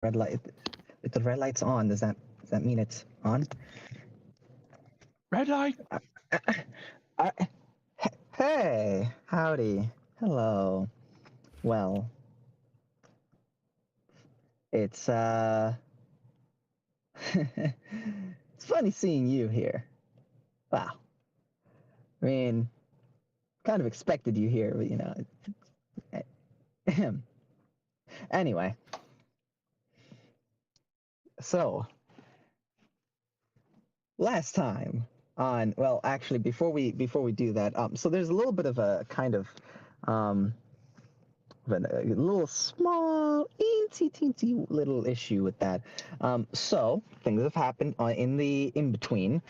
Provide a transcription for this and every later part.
red light. If the red light's on, does that mean it's on? Red light. Hey, howdy, hello. Well, it's it's funny seeing you here. Wow. I mean, kind of expected you here, but you know. Anyway. So, last time on, well, actually, before we do that, so there's a little bit of a kind of, a little small, teensy little issue with that. So things have happened in the in between.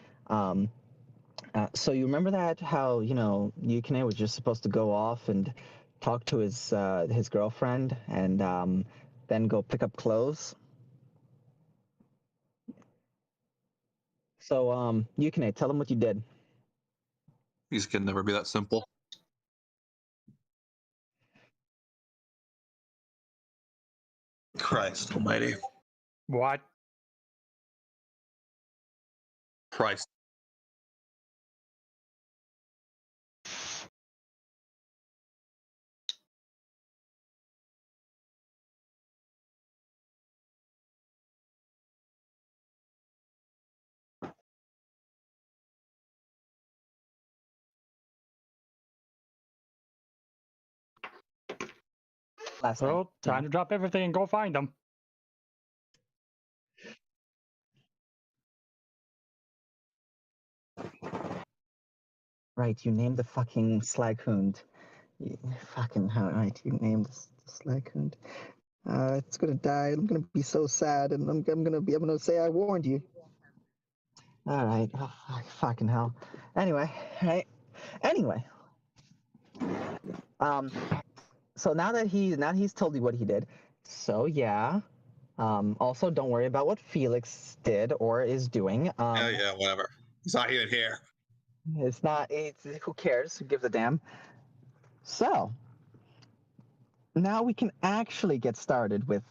So you remember that how Yukine was just supposed to go off and talk to his girlfriend and then go pick up clothes. So Yukine, tell him what you did. These can never be that simple. Christ almighty. What? Christ. Well, time to drop everything and go find them. Right, you named the fucking Slaghund. Fucking hell, right, you named the Slaghund. It's gonna die. I'm gonna be so sad, and I'm gonna say I warned you. All right. Oh, fucking hell. Anyway, right. Anyway. So now that he's told you what he did, so yeah. Also, don't worry about what Felix did or is doing. Yeah, whatever. He's not even here. It's not. It's who cares? Who gives a damn? So now we can actually get started with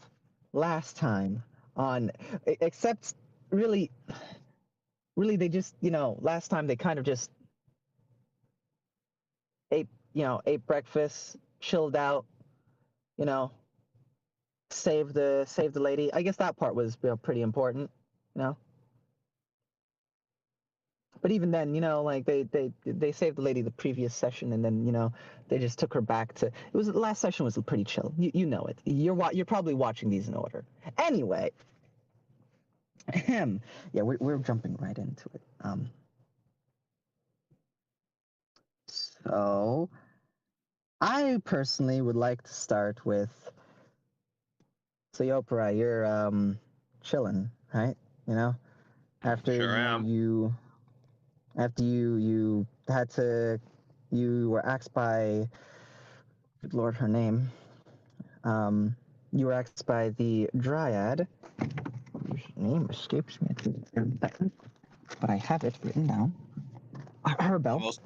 last time on. Except, really, they just last time they kind of just ate breakfast, chilled out, saved the lady. I guess that part was pretty important, But even then, like they saved the lady the previous session, and then they just took her back to. It was the last session was pretty chill. You know it. You're probably watching these in order. Anyway, yeah, we're jumping right into it. So I personally would like to start with. So Yopra, you're chilling, right? After Sure am. you had to, you were asked by, good lord, her name. You were asked by the Dryad. Whose name escapes me, but I have it written down. Arbel.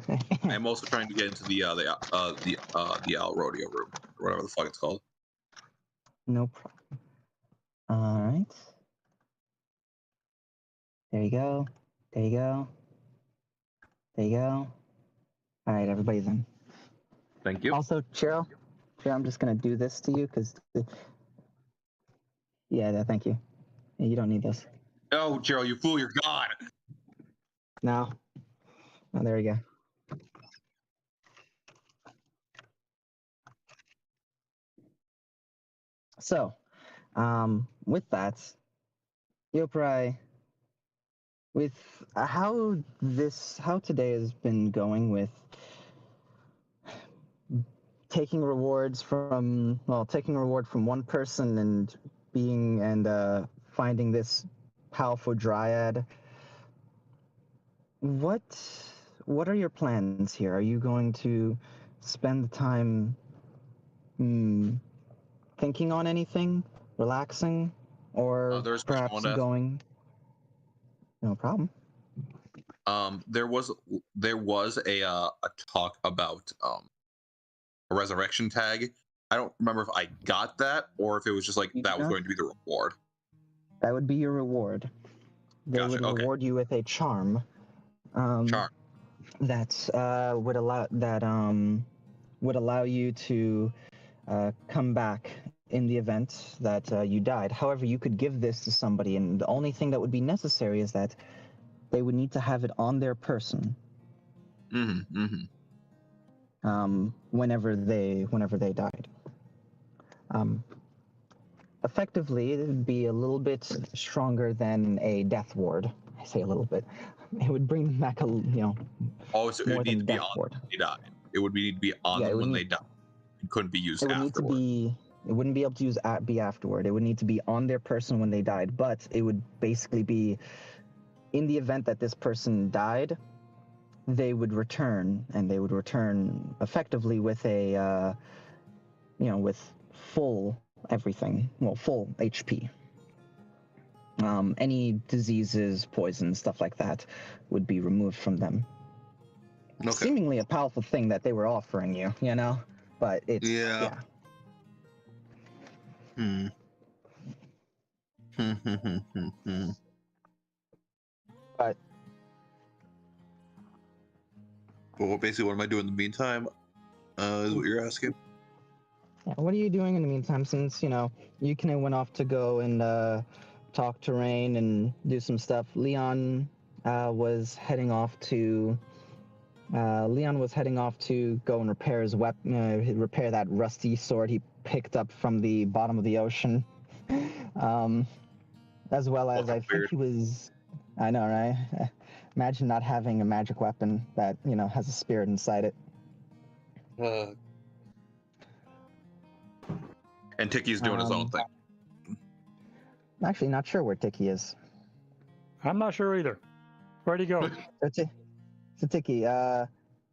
I'm also trying to get into the Owl Rodeo room, or whatever the fuck it's called. No problem. All right. There you go. There you go. There you go. All right, everybody's in. Thank you. Also, Cheryl, I'm just gonna do this to you because. Yeah, thank you. You don't need this. Oh, Gerald, you fool! You're gone. No. Oh, there we go. So, with that, Yoprai, with how today has been going with taking reward from one person and finding this powerful Dryad. What are your plans here? Are you going to spend the time thinking on anything, relaxing, or perhaps going? No problem. There was a talk about a resurrection tag. I don't remember if I got that or if it was just like that was going to be the reward. That would be your reward. They Gotcha, would okay. reward you with a charm. Charm. That would allow you to come back in the event that you died. However, you could give this to somebody, and the only thing that would be necessary is that they would need to have it on their person. Whenever they died. Effectively, it would be a little bit stronger than a death ward. I say a little bit. It would bring them back Oh, so it more would need than to be death on ward. when they died. It would need to be on Yeah, it them would when they need- died. It couldn't be used It would need to afterward. be. It wouldn't be able to be afterward. It would need to be on their person when they died. But it would basically be, in the event that this person died, they would return, and they would return effectively with a, with full everything. Well, full HP. Any diseases, poison, stuff like that would be removed from them. Okay. Seemingly a powerful thing that they were offering you, But it's Yeah. But Well, basically, what am I doing in the meantime? Is what you're asking. yeah, what are you doing in the meantime? Since Yukine went off to go and talk to Rain and do some stuff. Leon was heading off to. Leon was heading off to go and repair his weapon, repair that rusty sword he picked up from the bottom of the ocean. As well as I think he was. I know, right? Imagine not having a magic weapon that has a spirit inside it. And Tiki's doing his own thing. I'm actually not sure where Tiki is. I'm not sure either. Where'd he go? So Tiki,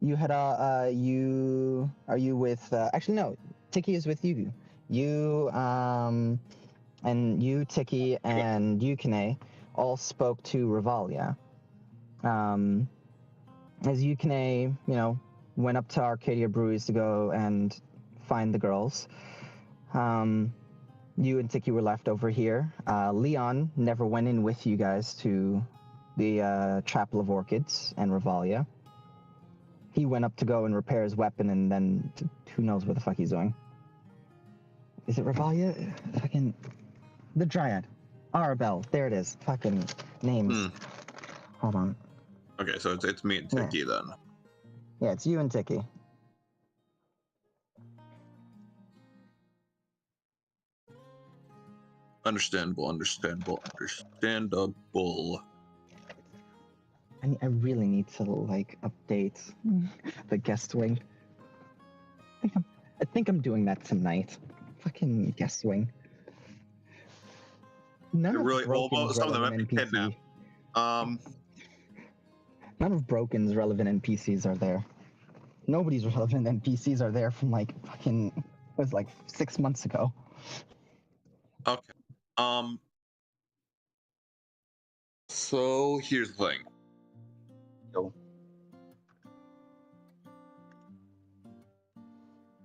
you had are you with? Actually, no. Tiki is with you. You and you, Tiki, and Yukine all spoke to Revalia. As Yukine, went up to Arcadia Breweries to go and find the girls. You and Tiki were left over here. Leon never went in with you guys to the Chapel of Orchids and Revalia. He went up to go and repair his weapon, and then who knows what the fuck he's doing. Is it Revalia? Fucking the Dryad. Arabelle. There it is. Fucking names. Hold on. Okay, so it's me and Tiki then. Yeah, it's you and Tiki. Understandable. I really need to update the guest wing. I think I'm doing that tonight. Fucking guest wing. None of Really, Broken's some of them relevant might be NPC. None of Broken's relevant NPCs are there. Nobody's relevant NPCs are there from fucking it was 6 months ago. Okay. So here's the thing. Go.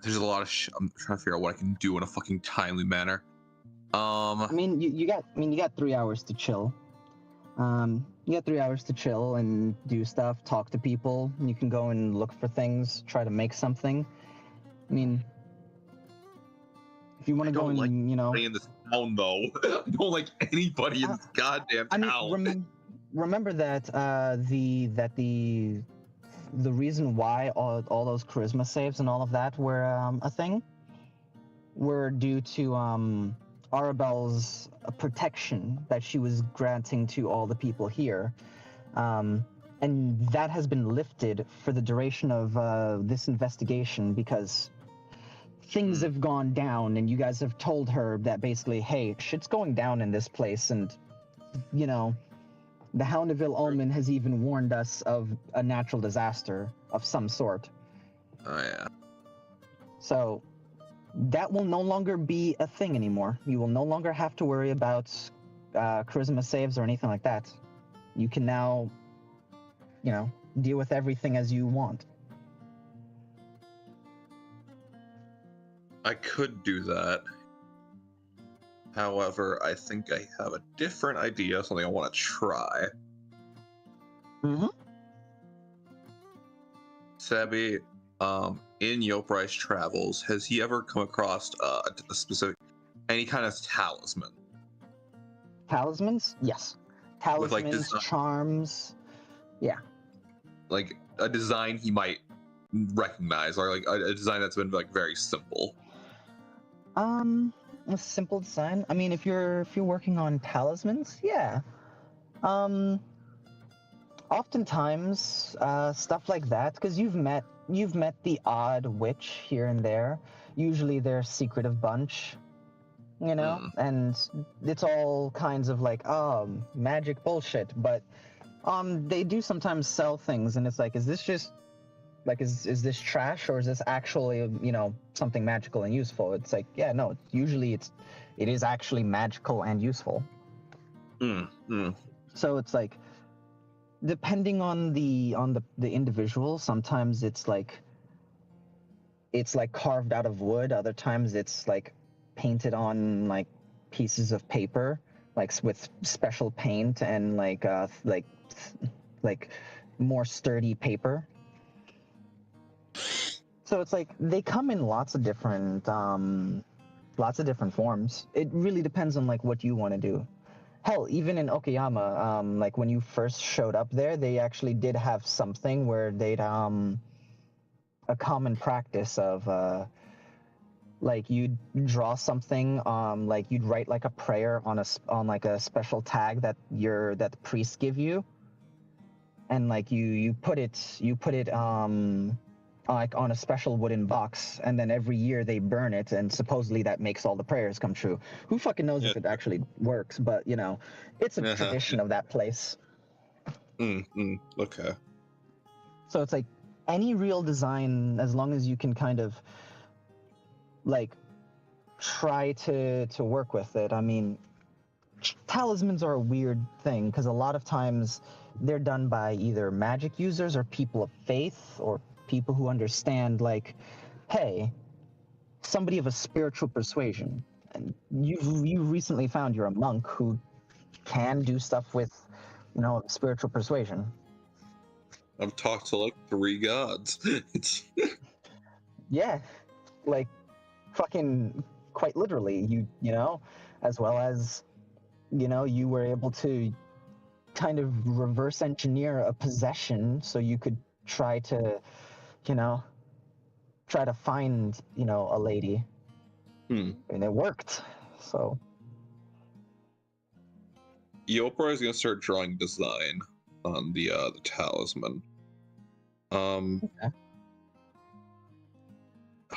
There's a lot of I'm trying to figure out what I can do in a fucking timely manner. I mean, you got 3 hours to chill. You got 3 hours to chill and do stuff, talk to people. You can go and look for things, try to make something. I mean, if you want to go and in this town though. I don't like anybody in this goddamn town. Remember that the reason why all those charisma saves and all of that were a thing were due to Arabelle's protection that she was granting to all the people here. And that has been lifted for the duration of this investigation because things have gone down and you guys have told her that basically, hey, shit's going down in this place and, the Houndeville Omen has even warned us of a natural disaster of some sort. Oh, yeah. So that will no longer be a thing anymore. You will no longer have to worry about charisma saves or anything like that. You can now, deal with everything as you want. I could do that. However, I think I have a different idea, something I want to try. Mm-hmm. Sebi, in Yoprice Travels, has he ever come across a specific, any kind of talisman? Talismans? Yes. With, like, Talismans, design- charms. Yeah. Like a design he might recognize, or like a design that's been like very simple. A simple design. I mean, if you're working on talismans, yeah. Oftentimes, stuff like that, because you've met the odd witch here and there. Usually, they're a secretive bunch, you know, and it's all kinds of like, magic bullshit. But they do sometimes sell things, and it's like, is this just like, is this trash, or is this actually, you know, something magical and useful? It's like, yeah, no. Usually, it is actually magical and useful. So it's like, depending on the individual, sometimes it's like carved out of wood. Other times it's like painted on like pieces of paper, like with special paint and like more sturdy paper. So it's like they come in lots of different forms. It really depends on like what you want to do. Hell, even in Okayama, like when you first showed up there, they actually did have something where they'd a common practice of like you'd draw something, like you'd write like a prayer on like a special tag that the priests give you, and like you put it like on a special wooden box, and then every year they burn it, and supposedly that makes all the prayers come true. Who fucking knows if it actually works? But you know, it's a tradition of that place. Okay. So it's like any real design, as long as you can kind of like try to work with it. I mean, talismans are a weird thing because a lot of times they're done by either magic users or people of faith or people who understand, like, hey, somebody of a spiritual persuasion, and you've recently found you're a monk who can do stuff with, you know, spiritual persuasion. I've talked to like 3 gods. It's yeah, like fucking quite literally, you know, as well as, you know, you were able to kind of reverse engineer a possession so you could try to, you know, find, you know, a lady. And it worked. So Yopra is gonna start drawing design on the talisman. okay.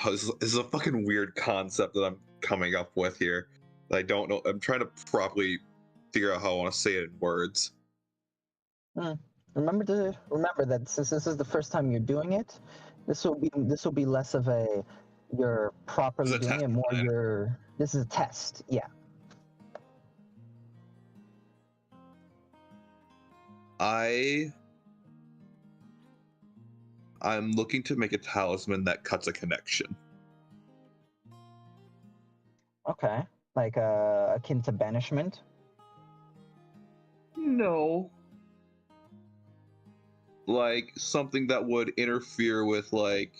This is a fucking weird concept that I'm coming up with here. I don't know. I'm trying to properly figure out how I want to say it in words. Remember that since this is the first time you're doing it, this will be less of a you're properly doing it, more this is a test. Yeah. I'm looking to make a talisman that cuts a connection. Okay. Like akin to banishment? No. Like something that would interfere with like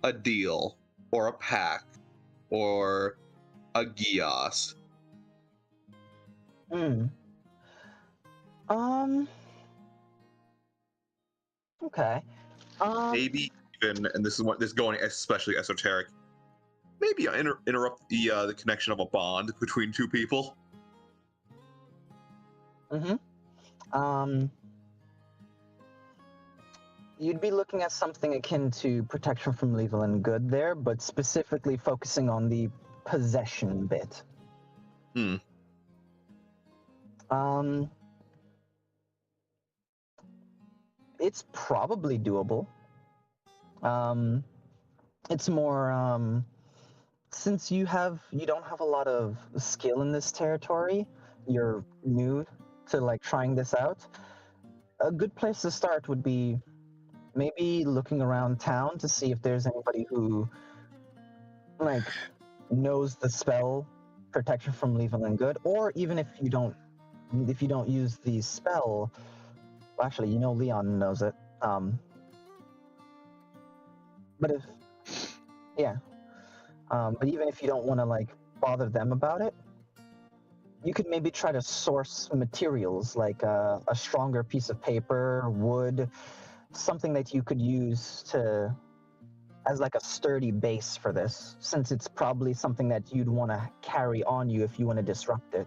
a deal or a pact or a Gios. Okay. Maybe even, and this is going especially esoteric. Maybe I interrupt the connection of a bond between 2 people. You'd be looking at something akin to protection from evil and good there, but specifically focusing on the possession bit. It's probably doable. It's more, since you don't have a lot of skill in this territory, you're new to like trying this out. A good place to start would be maybe looking around town to see if there's anybody who like knows the spell protection from evil and good, or even if you don't use the spell. Well, actually, you know Leon knows it. But if yeah, but even if you don't want to like bother them about it, you could maybe try to source materials like a stronger piece of paper, wood, something that you could use to as like a sturdy base for this, since it's probably something that you'd want to carry on you if you want to disrupt it.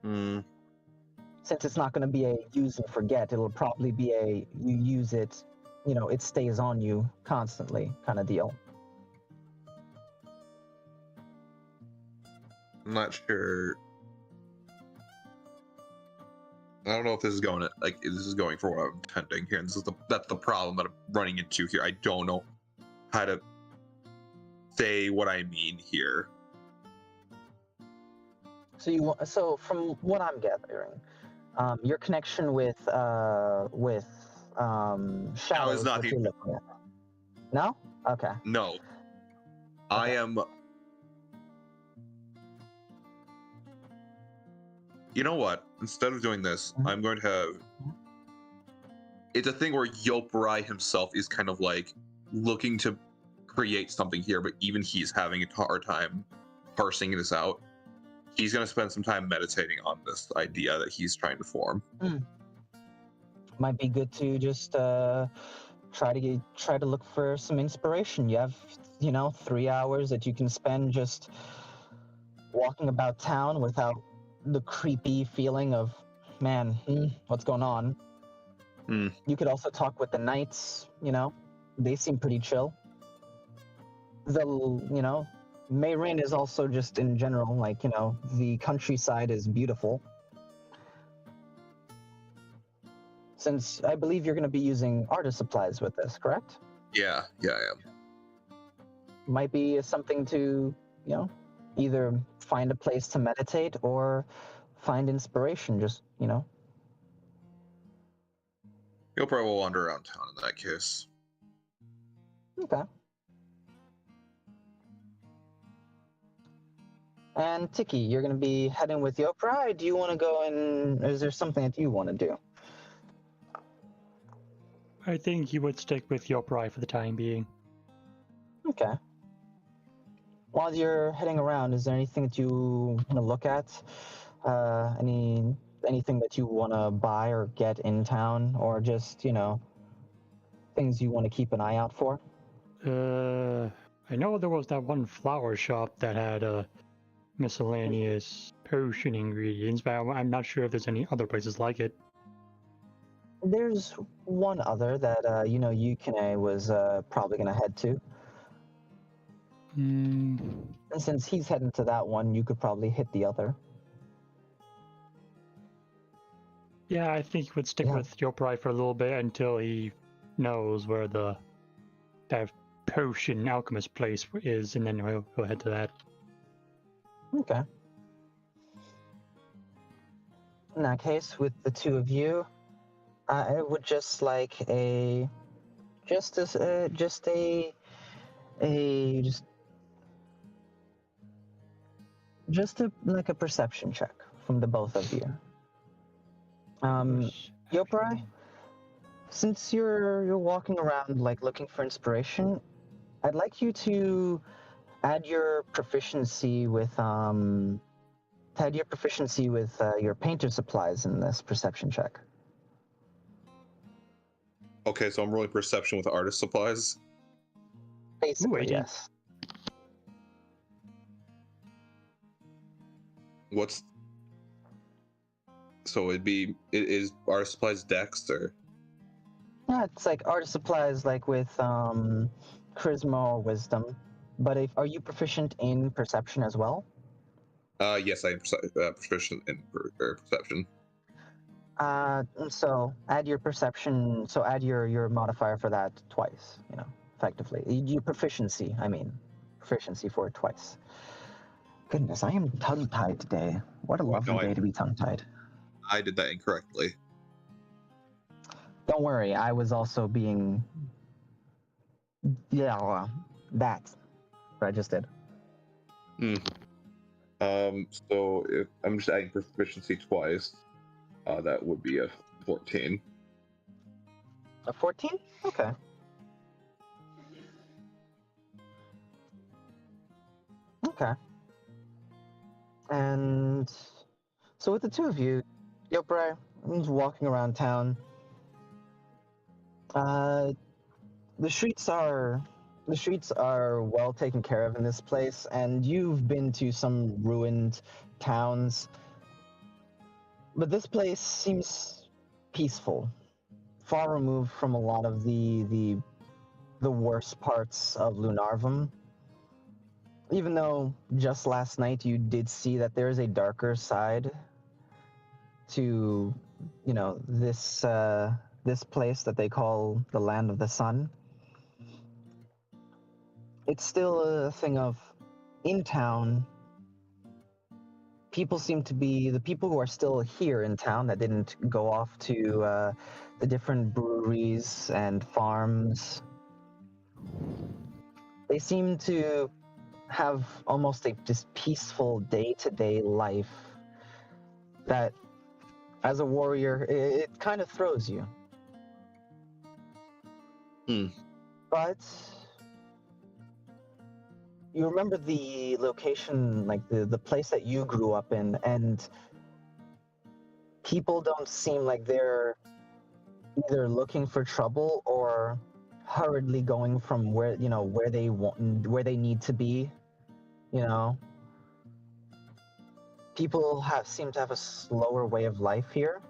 Since it's not going to be a use and forget, it'll probably be a you use it, you know, it stays on you constantly kind of deal. I'm not sure. I don't know if this is going for what I'm intending here, and that's the problem that I'm running into here. I don't know how to say what I mean here. So from what I'm gathering, your connection with Shadows is not what the- you're looking at. No? Okay. No, I am. You know what? Instead of doing this, I'm going to have. It's a thing where Yoperai himself is kind of like looking to create something here, but even he's having a hard time parsing this out. He's going to spend some time meditating on this idea that he's trying to form. Might be good to just try to look for some inspiration. You have, 3 hours that you can spend just walking about town without the creepy feeling of, man, what's going on? You could also talk with the knights, they seem pretty chill. Mayrin is also just in general, the countryside is beautiful. Since I believe you're going to be using artist supplies with this, correct? Yeah, I am. Might be something to, either find a place to meditate or find inspiration, just, You'll probably wander around town in that case. Okay. And Tiki, you're going to be heading with Yoperai. Do you want to go and is there something that you want to do? I think he would stick with Yoperai for the time being. Okay. While you're heading around, is there anything that you want to look at? Anything that you want to buy or get in town, or just, things you want to keep an eye out for? I know there was that one flower shop that had miscellaneous potion ingredients, but I'm not sure if there's any other places like it. There's one other that, Yukine was probably going to head to. And since he's heading to that one, you could probably hit the other. Yeah, I think he would stick with Yoperai for a little bit until he knows where that potion alchemist place is, and then he'll head to that. Okay. In that case, with the two of you, I would just like a perception check from the both of you. Yoperai, since you're walking around looking for inspiration, I'd like you to add your proficiency with your painter supplies in this perception check. Okay, so I'm rolling perception with artist supplies. Basically, yes. So it is artist supplies dex or? Yeah, it's like artist supplies with charisma or wisdom. But are you proficient in perception as well? Yes, I am proficient in perception. So add your perception. So add your modifier for that twice. Effectively, your proficiency. I mean, proficiency for it twice. Goodness, I am tongue-tied today. What a lovely day to be tongue-tied. I did that incorrectly. Don't worry, I was also being. Yeah, that. What I just did. So if I'm just adding proficiency twice, that would be a 14. A 14? Okay. Okay. And so with the two of you, Yoprai is walking around town. The streets are well taken care of in this place, and you've been to some ruined towns, but this place seems peaceful, far removed from a lot of the worst parts of Lunarvum. Even though just last night you did see that there is a darker side to, this place that they call the Land of the Sun. It's still a thing of, in town, people seem to be, the people who are still here in town that didn't go off to the different breweries and farms, they seem to have almost this peaceful day-to-day life that, as a warrior, it kind of throws you. But you remember the location, like the place that you grew up in, and people don't seem like they're either looking for trouble or hurriedly going from where they need to be. People seem to have a slower way of life here,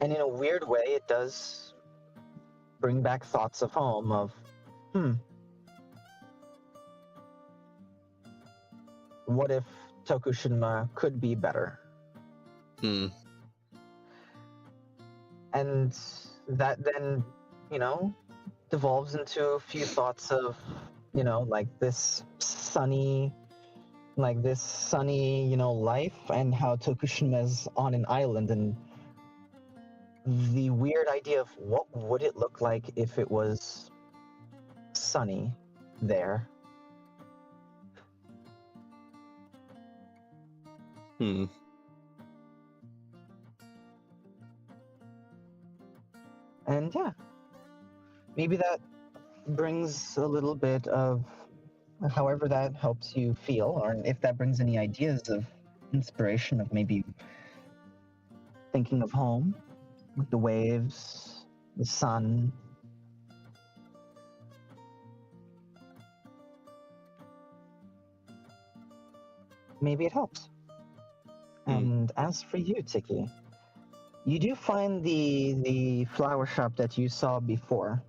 and in a weird way, it does bring back thoughts of home. Of what if Tokushima could be better? And that then, devolves into a few thoughts of, like this sunny, life, and how Tokushima is on an island, and the weird idea of what would it look like if it was sunny there. And yeah, maybe that brings a little bit of, however that helps you feel, or if that brings any ideas of inspiration of maybe thinking of home with the waves, the sun. Maybe it helps. And as for you, Tiki, you do find the flower shop that you saw before.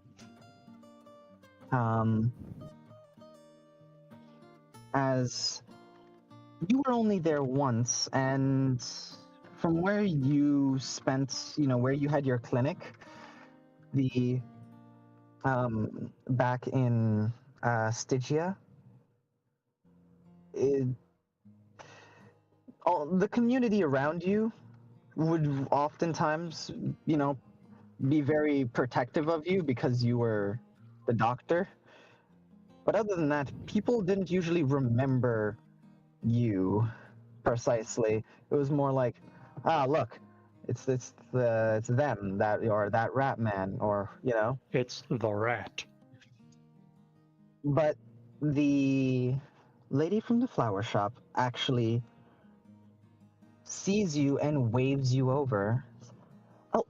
As you were only there once, and from where you spent, where you had your clinic, the back in Stygia, the community around you would oftentimes, be very protective of you because you were the doctor. But other than that, people didn't usually remember you precisely. It was more like, look, it's them, that, or that rat man, or It's the rat. But the lady from the flower shop actually sees you and waves you over. Oh,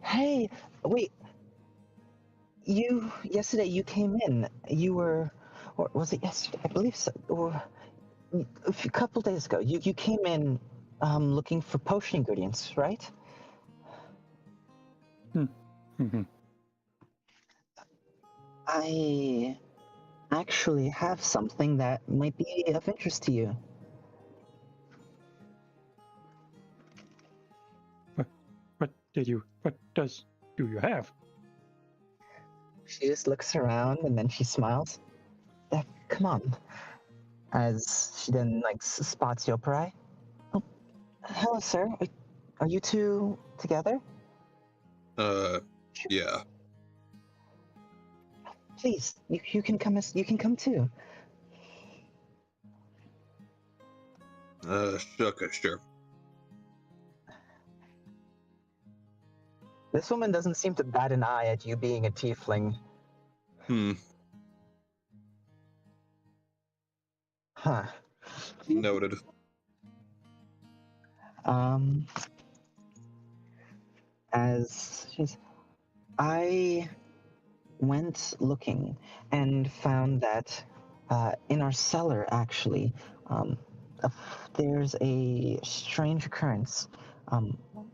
hey, wait. Yesterday you came in. You were, or was it yesterday? I believe so. Or a couple days ago. You came in looking for potion ingredients, right? I actually have something that might be of interest to you. What do you have? She just looks around and then she smiles. Come on. As she then spots Yoprai. Oh, hello, sir. Are you two together? Yeah. Please, you can come. You can come too. Okay, sure. This woman doesn't seem to bat an eye at you being a tiefling. Huh. Noted. As she's, I went looking and found that in our cellar, actually, there's a strange occurrence.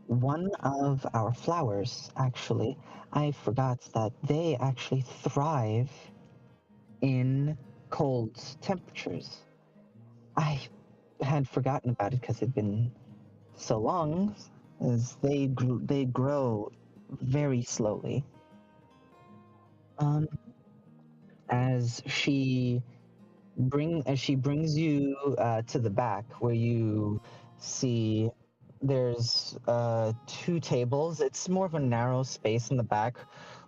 One of our flowers, actually, I forgot that they actually thrive in cold temperatures. I had forgotten about it because it'd been so long, as they grow very slowly. As she brings you to the back, where you see there's 2 tables. It's more of a narrow space in the back.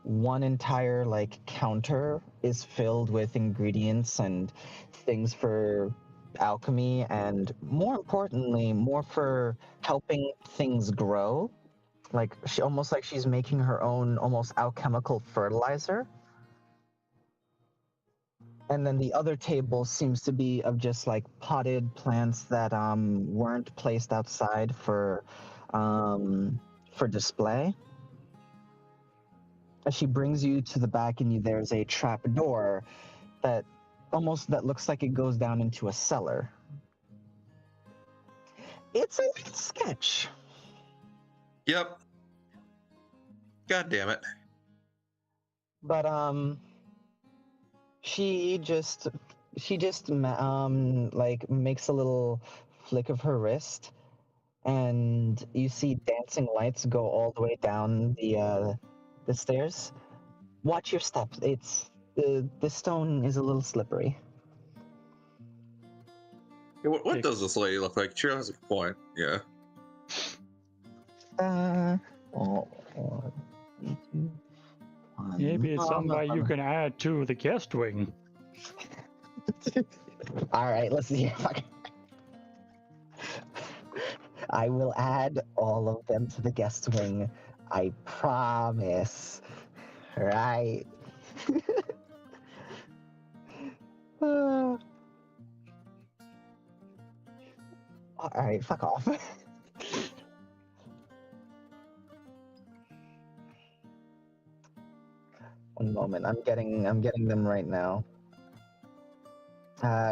One entire counter is filled with ingredients and things for alchemy, and more importantly, more for helping things grow. Almost like she's making her own almost alchemical fertilizer. And then the other table seems to be of just potted plants that weren't placed outside for display. As she brings you to the back, and there's a trap door that looks like it goes down into a cellar. It's a sketch. Yep. God damn it. But she just makes a little flick of her wrist, and you see dancing lights go all the way down the stairs. Watch your steps. The stone is a little slippery. Yeah, what does this lady look like? She has a point. Yeah. Maybe it's somebody you can add to the guest wing. All right, let's see if I will add all of them to the guest wing. I promise. Right. All right, fuck off. One moment. I'm getting them right now.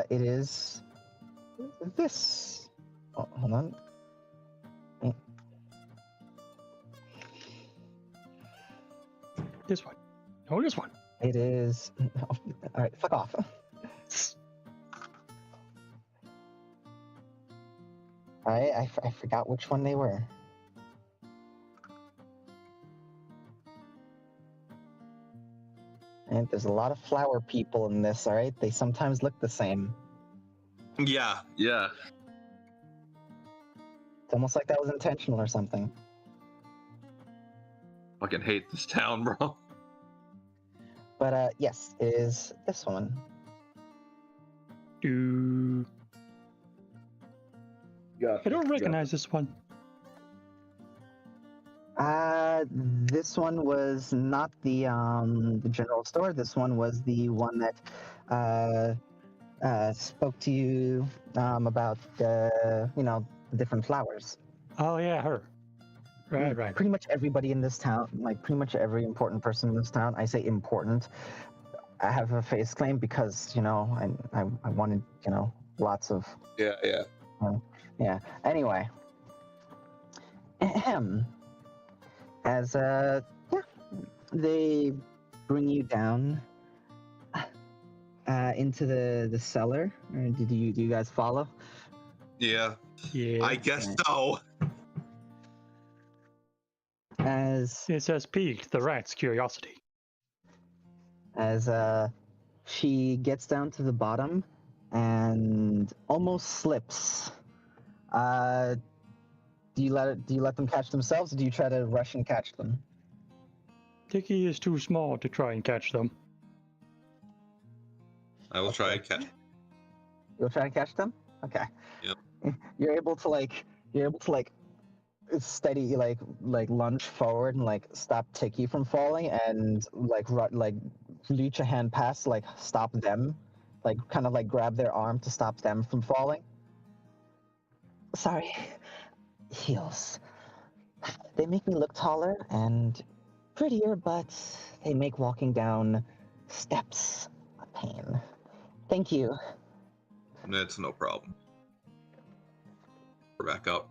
It is this. Oh, hold on. This one. Oh, this one. It is. All right, fuck off. All right, I forgot which one they were. And there's a lot of flower people in this, all right? They sometimes look the same. Yeah. It's almost like that was intentional or something. Fucking hate this town, bro. But yes, it is this one. I don't recognize this one. This one was not the general store. This one was the one that spoke to you about the different flowers. Oh yeah, her. Right. Pretty much everybody in this town, pretty much every important person in this town. I say important. I have a face claim because I wanted lots of. Yeah. Yeah. Anyway. As they bring you down into the cellar. Or do you guys follow? Yeah. Yeah. I guess so. As it says pique the rat's curiosity. As she gets down to the bottom and almost slips. Do you let them catch themselves, or do you try to rush and catch them? Dicky is too small to try and catch them. I will try and catch. You'll try and catch them? Okay. Yep. you're able to like steady like lunge forward and like stop Tiki from falling and like reach a hand past like stop them, like kind of like grab their arm to stop them from falling. Sorry, heels. They make me look taller and prettier, but they make walking down steps a pain. Thank you. It's no problem. We're back up.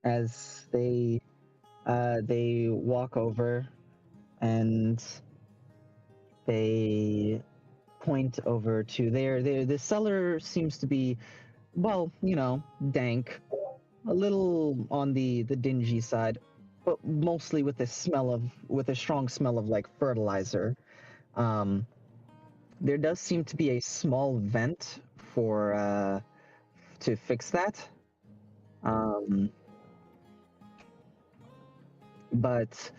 As they walk over and they point over to the cellar seems to be, well, you know, dank, a little on the dingy side, but mostly with a strong smell of like fertilizer. There does seem to be a small vent for to fix that. But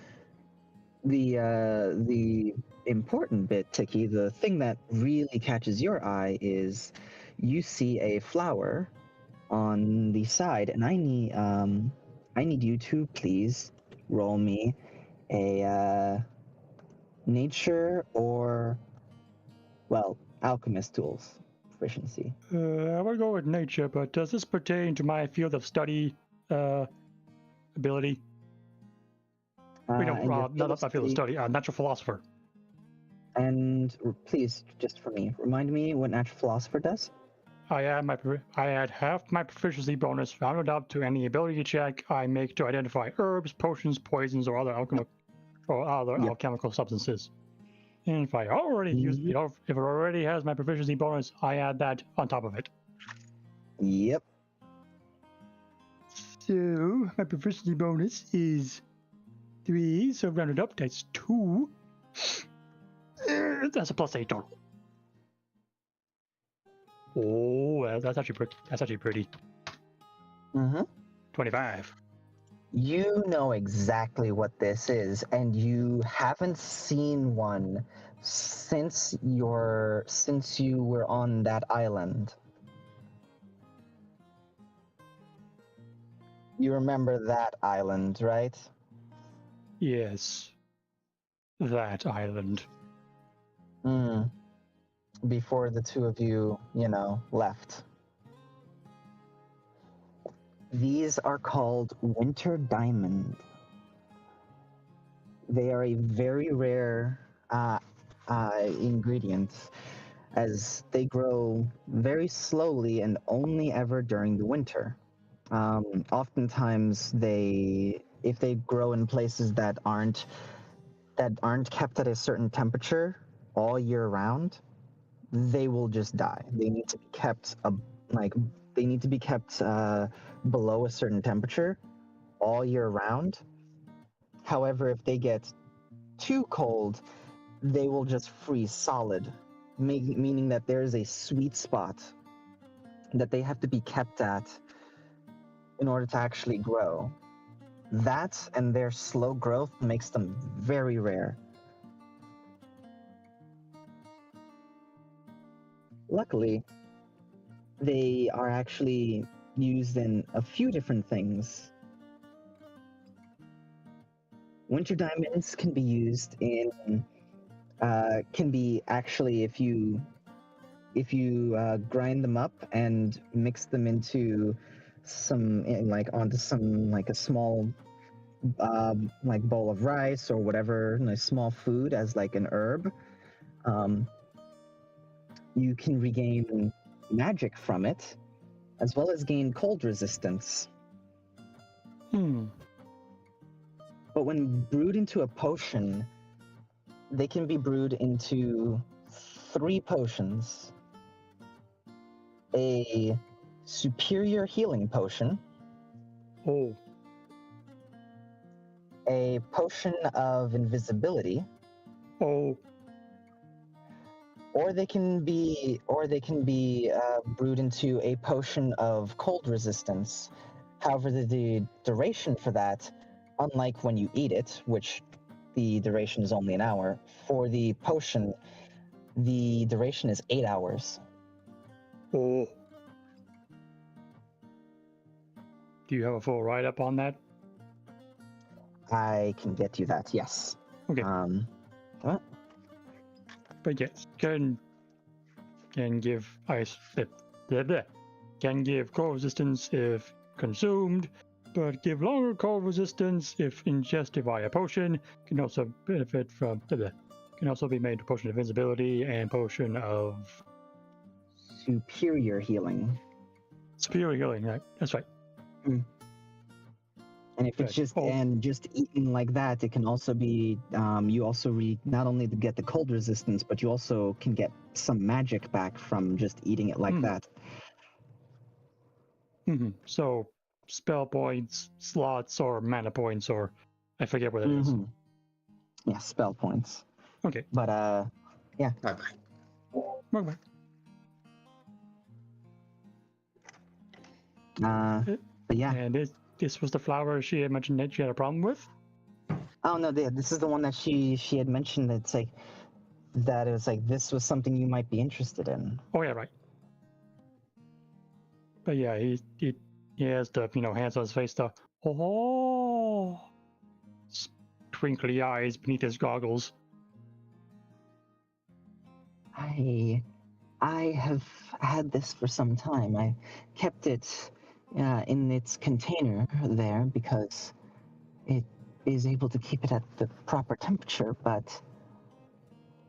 the important bit, Tiki, the thing that really catches your eye is you see a flower on the side, and I need you to please roll me a nature or, well, alchemist tools proficiency. I would go with nature, but does this pertain to my field of study ability? Not my field of study, natural philosopher. And please, just for me, remind me what natural philosopher does. I add half my proficiency bonus rounded up to any ability check I make to identify herbs, potions, poisons, or other alchemical substances. And if I already use, if it already has my proficiency bonus, I add that on top of it. Yep. So my proficiency bonus is 3, so rounded up, that's 2. That's a +8 total. Oh, well, that's actually pretty. 25. You know exactly what this is, and you haven't seen one since you were on that island. You remember that island, right? Yes. That island. Before the two of you, left. These are called winter diamond. They are a very rare ingredient, as they grow very slowly and only ever during the winter. Oftentimes, if they grow in places that aren't kept at a certain temperature all year round, they will just die. They need to be kept below a certain temperature all year round. However, if they get too cold, they will just freeze solid, meaning that there is a sweet spot that they have to be kept at in order to actually grow. That and their slow growth makes them very rare. Luckily, they are actually used in a few different things. Winter diamonds can be used in, can be actually, if you grind them up and mix them into onto a small bowl of rice or whatever, a small food as like an herb, you can regain magic from it, as well as gain cold resistance. But when brewed into a potion, they can be brewed into 3 potions. A superior healing potion. A potion of invisibility. Or they can be brewed into a potion of cold resistance. However, the duration for that, unlike when you eat it, which the duration is only an hour, for the potion, the duration is 8 hours. Do you have a full write-up on that? I can get you that. Yes. Okay. What? But yes, can give ice can give cold resistance if consumed, but give longer cold resistance if ingested via potion. Can also benefit from can also be made a potion of invincibility and potion of Superior healing. superior healing. Right, that's right. And if it's Good. just eaten like that, it can also be you also not only get the cold resistance, but you also can get some magic back from just eating it like that. So spell points, slots, or mana points, or I forget what it is. Yeah, spell points. Okay. But yeah. Bye-bye. Okay. But yeah. And this was the flower she had mentioned that she had a problem with? Oh no, this is the one that she had mentioned. It's like that. It was like this was something you might be interested in. Oh yeah, right. But yeah, he has the hands on his face, the twinkly eyes beneath his goggles. I have had this for some time. I kept it in its container there because it is able to keep it at the proper temperature, but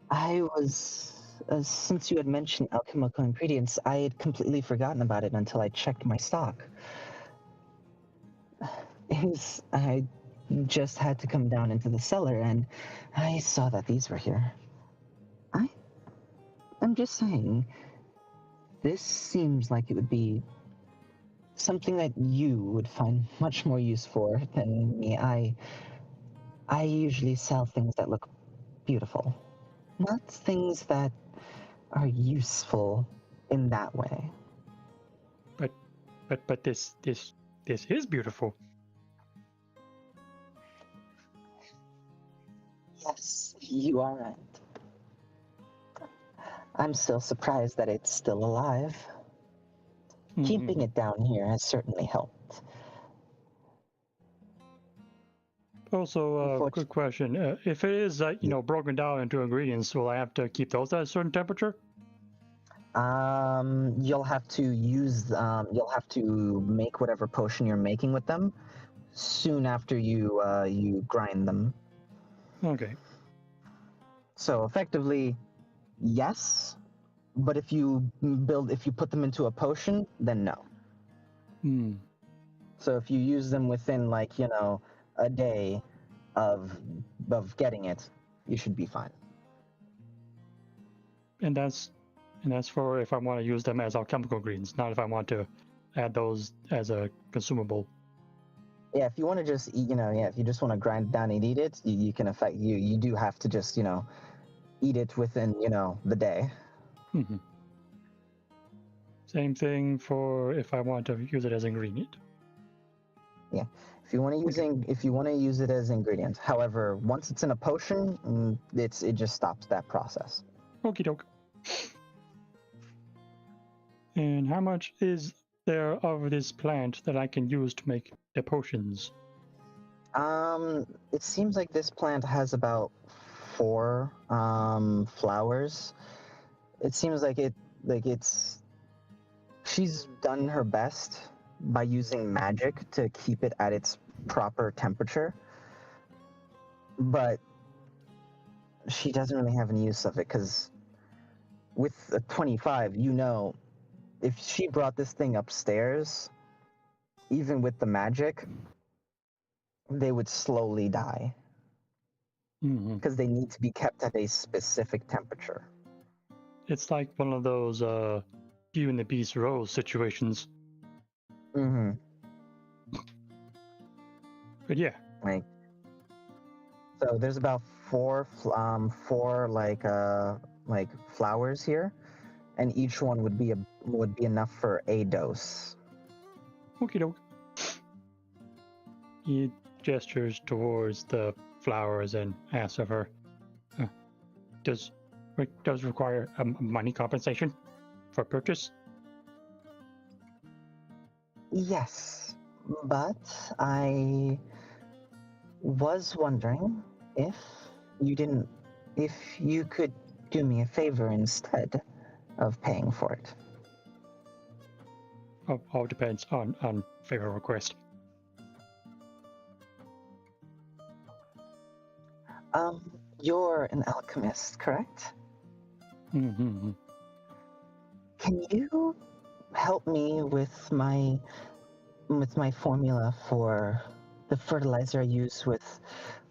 I was, since you had mentioned alchemical ingredients, I had completely forgotten about it until I checked my stock. I just had to come down into the cellar and I saw that these were here. I'm just saying, this seems like it would be something that you would find much more use for than me. I usually sell things that look beautiful, not things that are useful in that way. But this is beautiful. Yes, you are right. I'm still surprised that it's still alive. Keeping it down here has certainly helped. Also, good question. If it is, broken down into ingredients, will I have to keep those at a certain temperature? You'll have to you'll have to make whatever potion you're making with them soon after you grind them. Okay. So effectively, yes, but if you put them into a potion, then no. So if you use them within a day of getting it, you should be fine. And that's for if I want to use them as alchemical ingredients, not if I want to add those as a consumable. Yeah, if you want to just eat, if you just want to grind it down and eat it, you can you do have to just eat it within the day. Same thing for if I want to use it as ingredient. Yeah, if you want to use it as ingredient. However, once it's in a potion, it just stops that process. Okie doke. And how much is there of this plant that I can use to make the potions? It seems like this plant has about 4 flowers. It seems like she's done her best by using magic to keep it at its proper temperature, but she doesn't really have any use of it because with a 25, if she brought this thing upstairs, even with the magic, they would slowly die because they need to be kept at a specific temperature. It's like one of those Beauty and the Beast Rose situations. But yeah. So there's about 4 flowers here, and each one would be enough for a dose. Okie doke. He gestures towards the flowers and asks of her, does require money compensation for purchase? Yes, but I was wondering if if you could do me a favor instead of paying for it. All depends on favor request. You're an alchemist, correct? Mm-hmm. Can you help me with my formula for the fertilizer I use with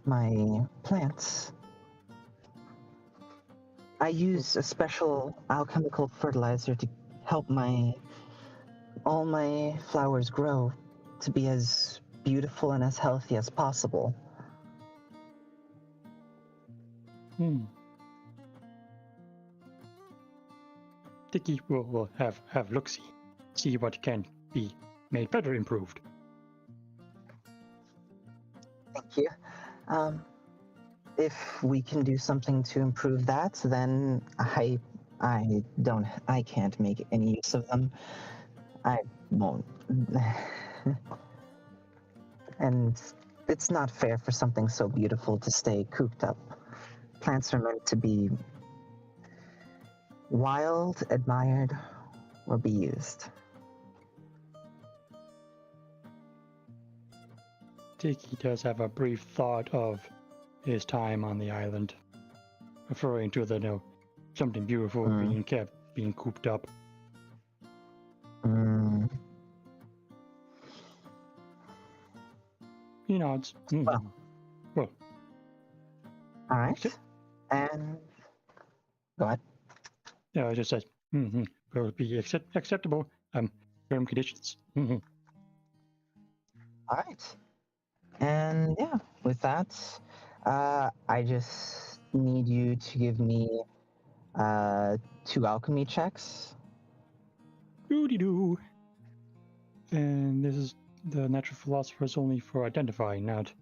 my plants? I use a special alchemical fertilizer to help all my flowers grow to be as beautiful and as healthy as possible. Tiki will have see what can be made better, improved. Thank you. If we can do something to improve that, then I can't make any use of them. I won't. And it's not fair for something so beautiful to stay cooped up. Plants are meant to be wild, admired, or be used. Tiki does have a brief thought of his time on the island, referring to the something beautiful being cooped up. He nods. Well. All right. And go ahead. Yeah, I just said, will be acceptable term conditions. All right. And yeah, with that, I just need you to give me 2 alchemy checks. Doody-doo. And this is the natural philosopher's only for identifying, not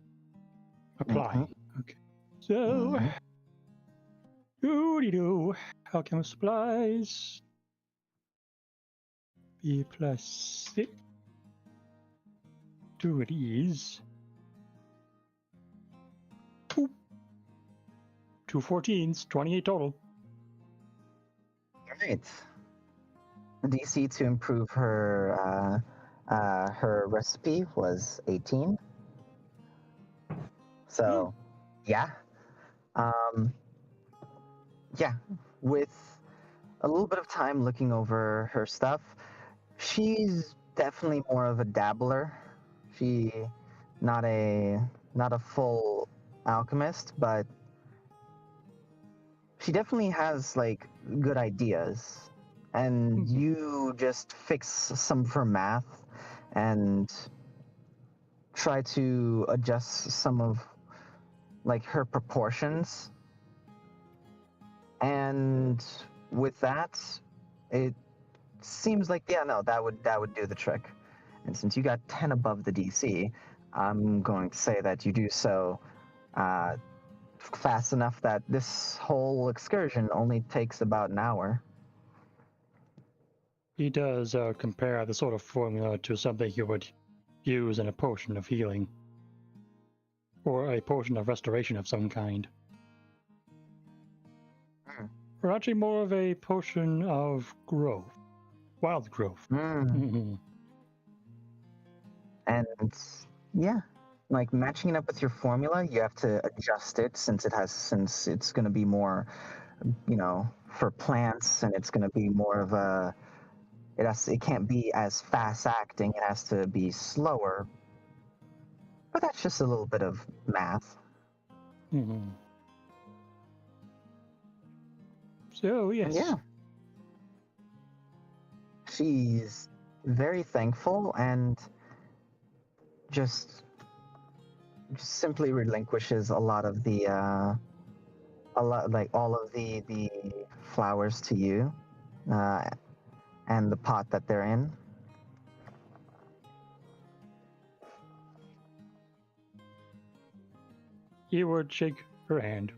applying. Okay. So, doody-doo. Alchemist supplies. B plus 6. 2 of these. 2 14s, 28 total. All right. The DC to improve her recipe was 18. So, yeah. Yeah, with a little bit of time looking over her stuff, she's definitely more of a dabbler. She not a full alchemist, but she definitely has like good ideas. And you just fix some of her math and try to adjust some of like her proportions. And with that, it seems like that would do the trick. And since you got 10 above the DC, I'm going to say that you do so fast enough that this whole excursion only takes about an hour. He does compare the sort of formula to something you would use in a potion of healing, or a potion of restoration of some kind. Or actually more of a potion of growth, wild growth. And yeah, like matching it up with your formula, you have to adjust it since it's going to be more, for plants, and it's going to be more of a. It can't be as fast acting. It has to be slower. But that's just a little bit of math. So yes. Yeah. She's very thankful and just simply relinquishes all of the flowers to you, and the pot that they're in. You would shake her hand.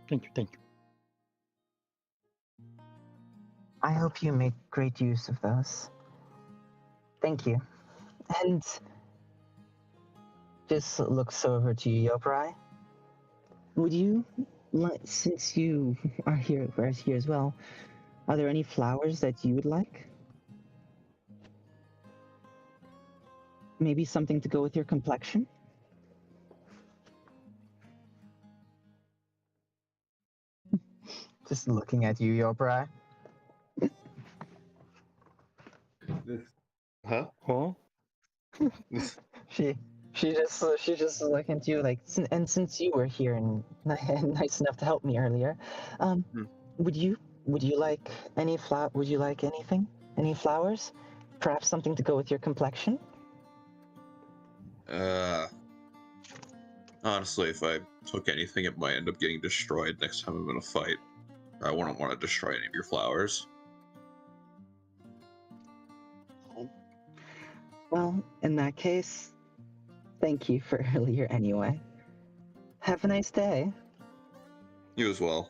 Thank you. I hope you make great use of those. Thank you. And just looks over to you, Yoprai. Would you, since you are here as well, are there any flowers that you would like? Maybe something to go with your complexion? Just looking at you, Yoprai. Huh? Huh? She just looking at you like, and since you were here and nice enough to help me earlier, Hmm. would you like any Would you like anything? Any flowers? Perhaps something to go with your complexion? Honestly, if I took anything, it might end up getting destroyed next time I'm in a fight. I wouldn't want to destroy any of your flowers. Well, in that case, thank you for earlier anyway. Have a nice day. You as well.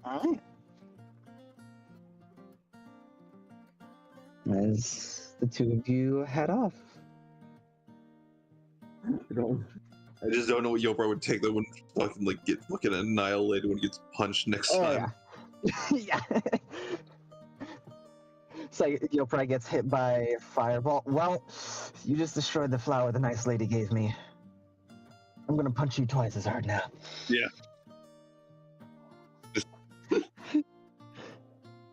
All right. As the two of you head off. I just don't know what Yopra would take that would fucking like get fucking annihilated when he gets punched next time. Yeah. Yeah. It's like you'll probably gets hit by a fireball. Well, you just destroyed the flower the nice lady gave me. I'm gonna punch you twice as hard now. Yeah.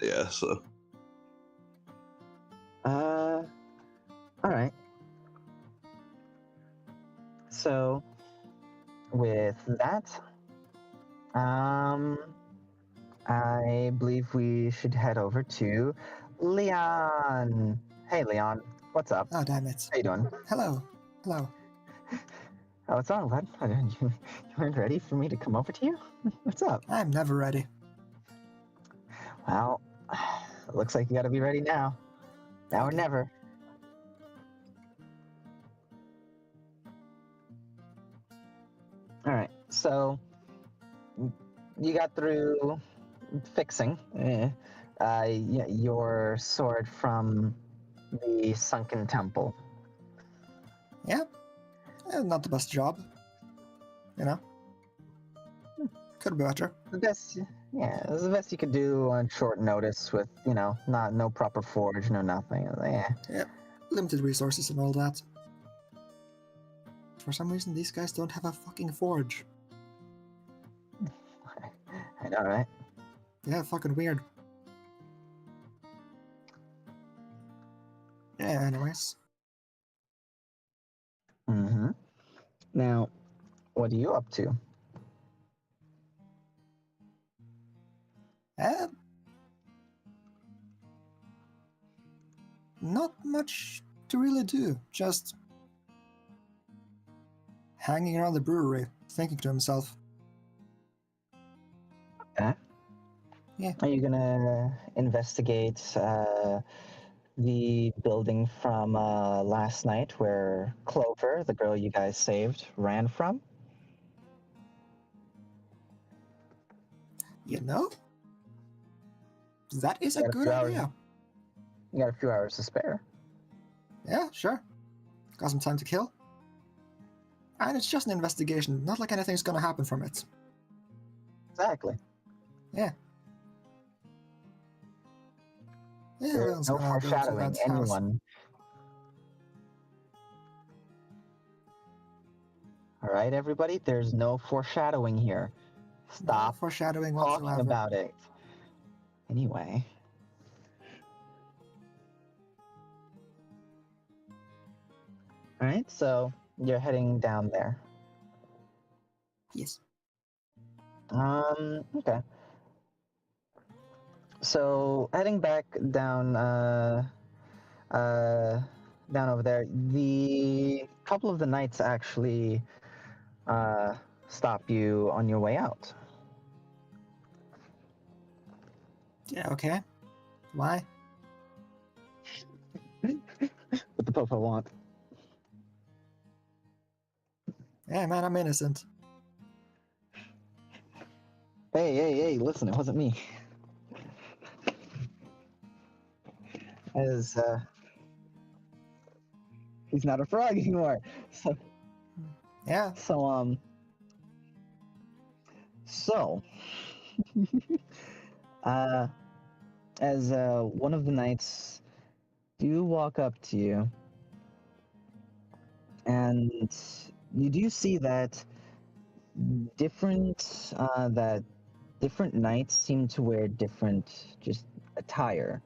Yeah, so. Alright. So, with that, I believe we should head over to Leon. Hey, Leon. What's up? Oh, damn it. How you doing? Hello. Hello. Oh, what's wrong, bud? You weren't ready for me to come over to you? What's up? I'm never ready. Well, it looks like you gotta be ready now. Now or never. Alright, so you got through fixing your sword from the sunken temple. Yeah. Not the best job. You know? Could be better. The best, yeah, it was the best you could do on short notice with, no proper forge, no nothing. Yeah. Limited resources and all that. For some reason, these guys don't have a fucking forge. I know, right? Yeah, fucking weird. Yeah, anyways. Mm-hmm. Now, what are you up to? Not much to really do. Just hanging around the brewery, thinking to himself. Okay. Yeah. Are you gonna investigate the building from last night where Clover, the girl you guys saved, ran from? You know? That is a Got a good few hours. idea. You got a few hours to spare. Yeah, sure. Got some time to kill. And it's just an investigation, not like anything's gonna happen from it. Exactly. Yeah. Yeah, There's everyone's no gonna go to foreshadowing that house. anyone. All right, everybody. There's no foreshadowing here. Stop No foreshadowing talking whatsoever. about it. Anyway. All right, so you're heading down there. Yes. Okay. So heading back down, down over there, the couple of the knights actually stop you on your way out. Yeah, okay. Why? What the Popo want? Yeah, man, I'm innocent. Hey, listen, it wasn't me. As he's not a frog anymore. Yeah. So, as one of the knights do walk up to you, and you do see that different knights seem to wear different just attire,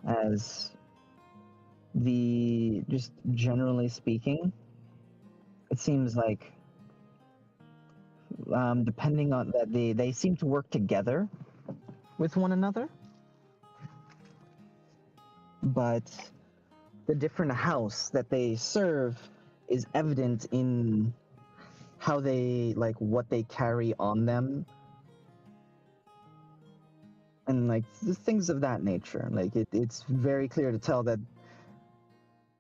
as just generally speaking, it seems like depending on that they seem to work together with one another, but the different house that they serve is evident in how they what they carry on them, and the things of that nature. It's very clear to tell that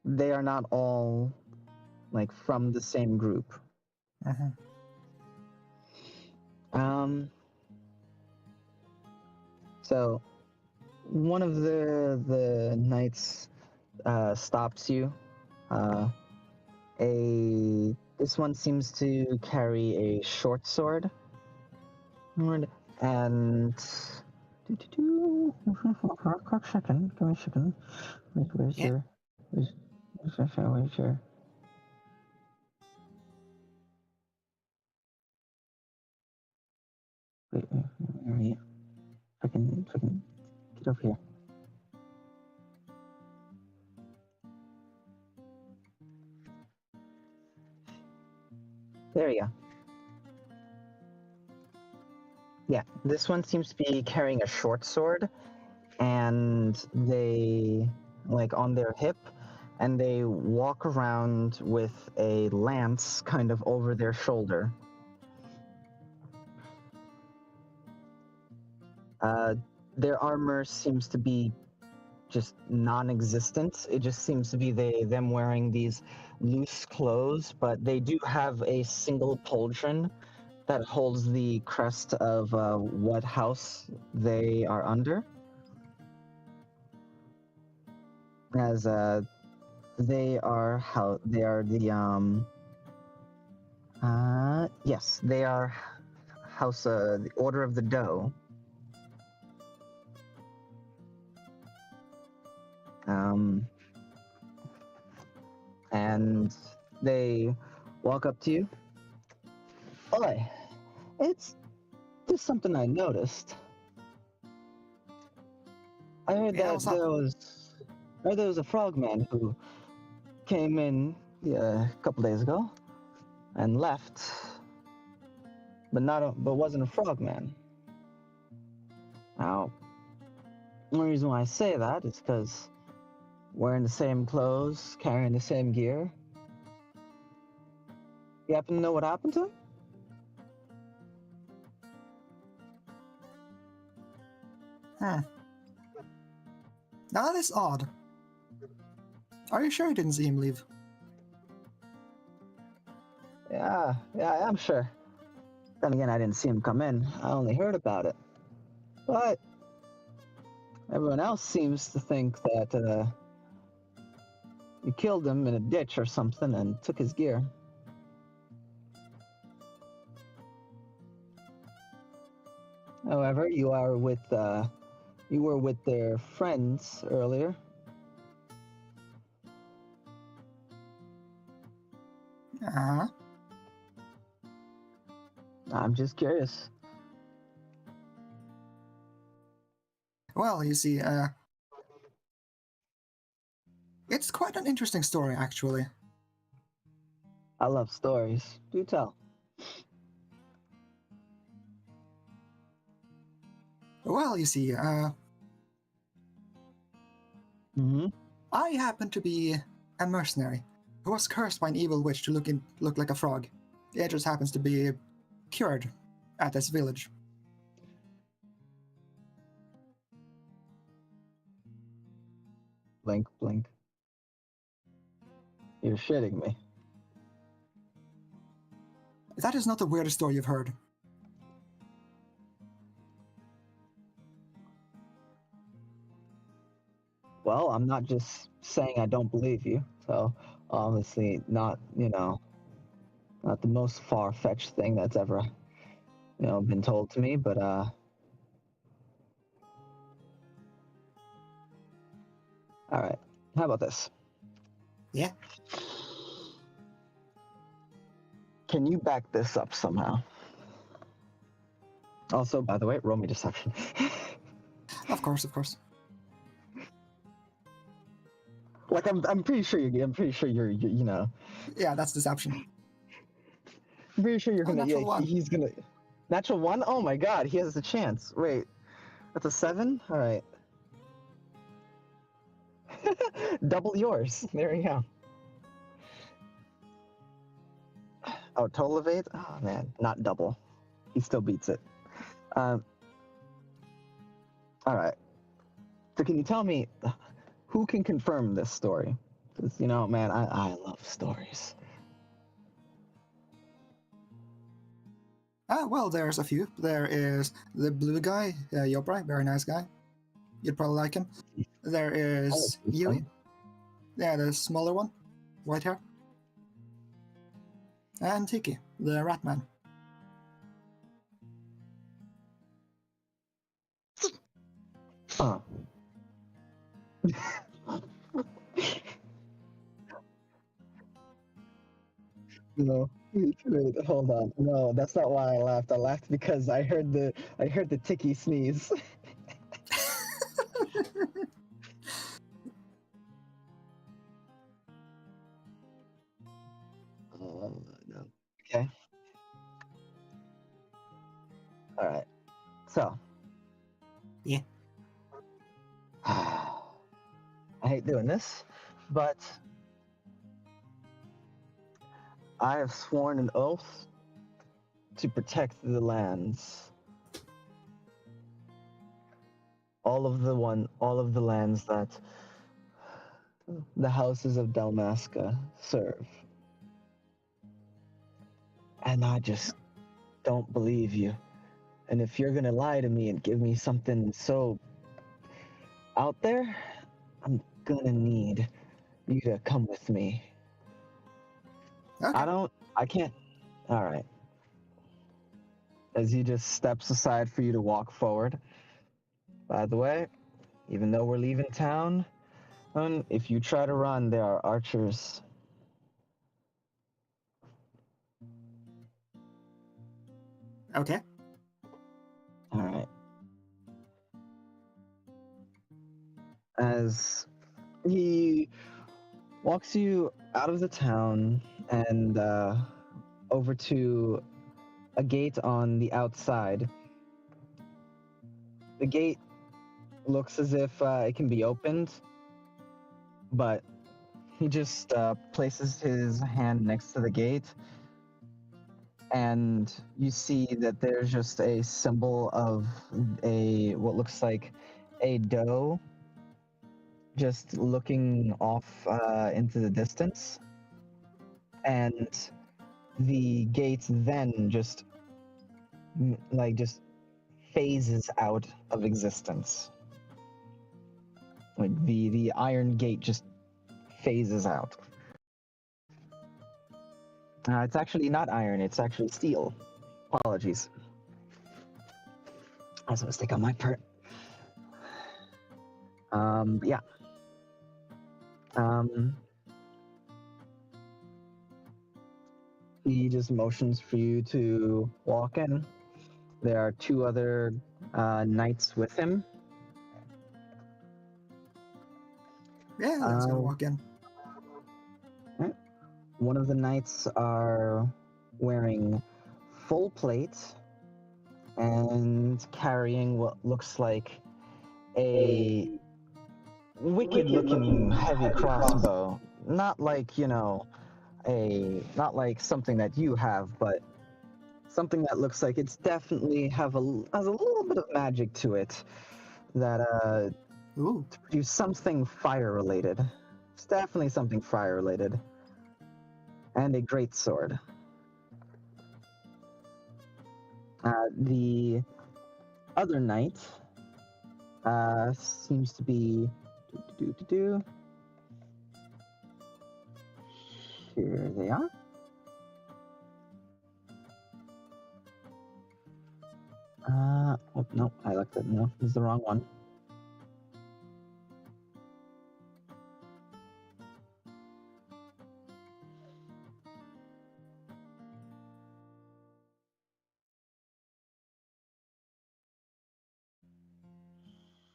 they are not all from the same group. Mm-hmm. So one of the knights stops you. This one seems to carry a short sword, and second, give me a second. Where's Yeah. your where's your wait, if I can get over here. There you go. Yeah, this one seems to be carrying a short sword, and they on their hip, and they walk around with a lance kind of over their shoulder. Their armor seems to be just non-existent. It just seems to be them wearing these loose clothes, but they do have a single pauldron that holds the crest of what house they are under. As they are they are house the Order of the Doe. And they walk up to you. Oi, it's just something I noticed. I heard Yeah, that what's up? there was a frogman who came in a couple days ago and left, but wasn't a frogman. Now, the only reason why I say that is because wearing the same clothes, carrying the same gear. You happen to know what happened to him? Now that is odd. Are you sure you didn't see him leave? Yeah, I'm sure. Then again, I didn't see him come in. I only heard about it. But everyone else seems to think that you killed him in a ditch or something and took his gear. However, you were with their friends earlier. Uh-huh. I'm just curious. Well, you see, it's quite an interesting story, actually. I love stories. Do tell. Well, you see, Mm-hmm. I happen to be a mercenary who was cursed by an evil witch to look like a frog. It just happens to be cured at this village. Blink, blink. You're shitting me. That is not the weirdest story you've heard. Well, I'm not just saying I don't believe you. So Obviously, not not the most far-fetched thing that's ever been told to me, but all right. How about this? Yeah. Can you back this up somehow? Also, by the way, roll me deception. Of course, of course. Like I'm pretty sure you're Yeah, that's deception. I'm pretty sure you're gonna natural one. he's gonna natural one. Oh my god, he has a chance. Wait, that's a 7. All right, double yours. There you go. Oh, total of 8. Oh man, not double. He still beats it. All right. So can you tell me who can confirm this story? Because man, I love stories. Well, there's a few. There is the blue guy, Yobrai, very nice guy. You'd probably like him. There is Yui. Yeah, the smaller one, white hair. And Tiki, the rat man. Huh. No, wait, hold on. No, that's not why I laughed. I laughed because I heard the Tiki sneeze. No. Okay. All right. So. Yeah. I hate doing this, but I have sworn an oath to protect the lands. All of the lands that the houses of Dalmasca serve. And I just don't believe you. And if you're gonna lie to me and give me something so out there, I'm gonna need you to come with me. Okay. I can't. All right. As he just steps aside for you to walk forward. By the way, even though we're leaving town, if you try to run, there are archers. Okay. All right. As he walks you out of the town and over to a gate on the outside. The gate looks as if it can be opened, but he just places his hand next to the gate, and you see that there's just a symbol of what looks like a doe just looking off into the distance, and the gate then just phases out of existence. Like the iron gate just phases out. It's actually not iron, it's actually steel. Apologies. That's a mistake on my part. Yeah. He just motions for you to walk in. There are 2 other knights with him. Yeah, let's go walk in. One of the knights are wearing full plate and carrying what looks like a wicked-looking heavy crossbow. Not like, not like something that you have, but something that looks like it's definitely has a little bit of magic to it. That Ooh. to produce something fire-related. It's definitely something fire-related. And a great sword. The other knight seems to be Here they are. Oh, no, I looked at, no, this is the wrong one.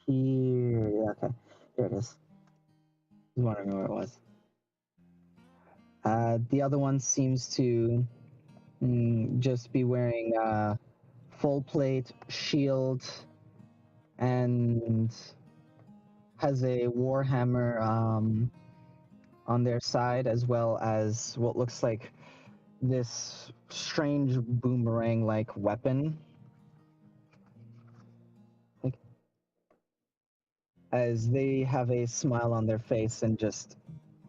Here, yeah, okay, here it is. I was wondering where it was. The other one seems to just be wearing full plate, shield, and has a warhammer on their side, as well as what looks like this strange boomerang-like weapon. As they have a smile on their face and just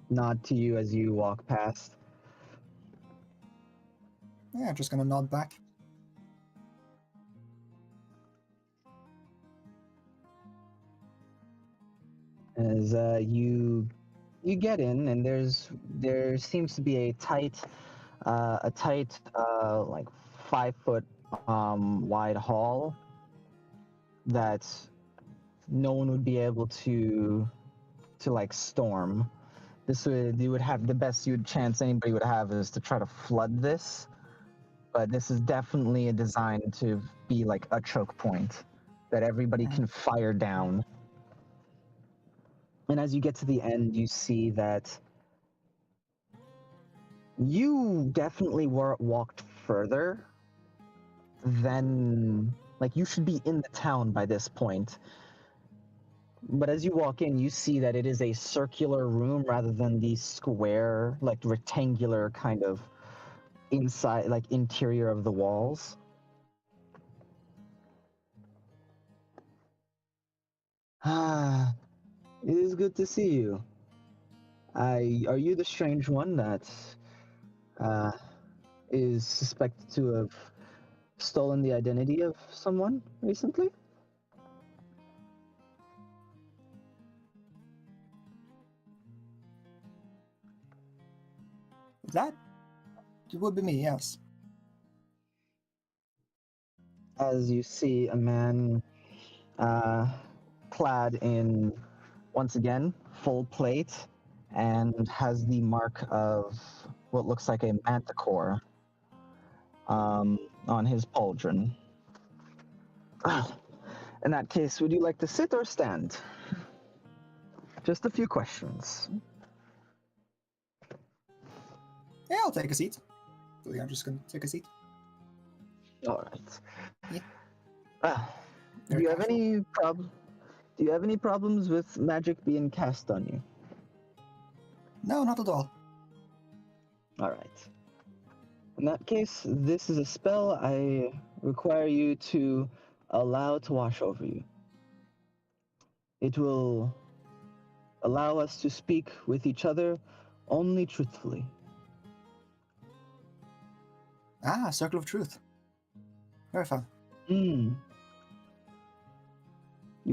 nod to you as you walk past. Yeah, just gonna nod back. As you get in, and there seems to be a tight like 5 foot wide hall that no one would be able to like storm. You would have the best chance anybody would have is to try to flood this, but this is definitely a design to be like a choke point that everybody can fire down. And as you get to the end, you see that you definitely walked further than, like, you should be in the town by this point. But as you walk in, you see that it is a circular room rather than the square, like rectangular kind of inside, like interior of the walls. Ah, it is good to see you. Are you the strange one that is suspected to have stolen the identity of someone recently? That would be me, yes. As you see a man clad in, once again, full plate, and has the mark of what looks like a manticore on his pauldron. In that case, would you like to sit or stand? Just a few questions. Yeah, I'll take a seat. I'm just gonna take a seat. All right. Yeah. Do you have any problems with magic being cast on you? No, not at all. All right. In that case, this is a spell I require you to allow to wash over you. It will allow us to speak with each other only truthfully. Ah, Circle of Truth. Very fun. You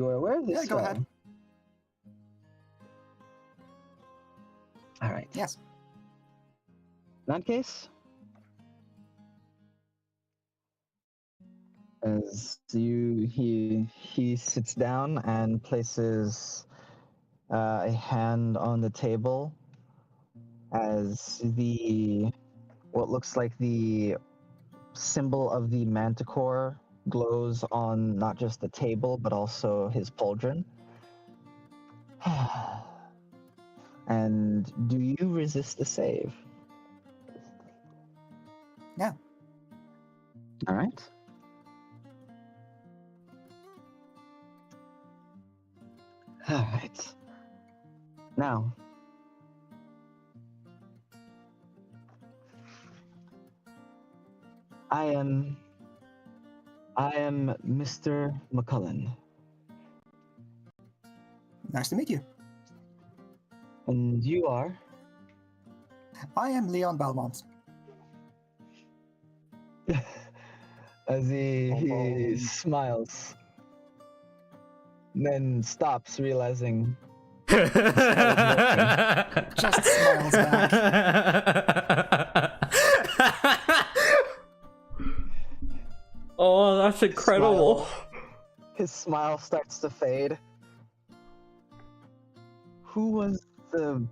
are aware of this Yeah, go spell? ahead. All right. Yes. In that case, as he sits down and places a hand on the table, as what looks like the symbol of the manticore glows on not just the table but also his pauldron. And do you resist the save? Yeah. All right. All right. Now, I am Mr. McCullen. Nice to meet you. And you are? I am Leon Belmont. As he smiles, then stops, realizing Just smiles back. Oh, that's incredible. His smile starts to fade. Who was the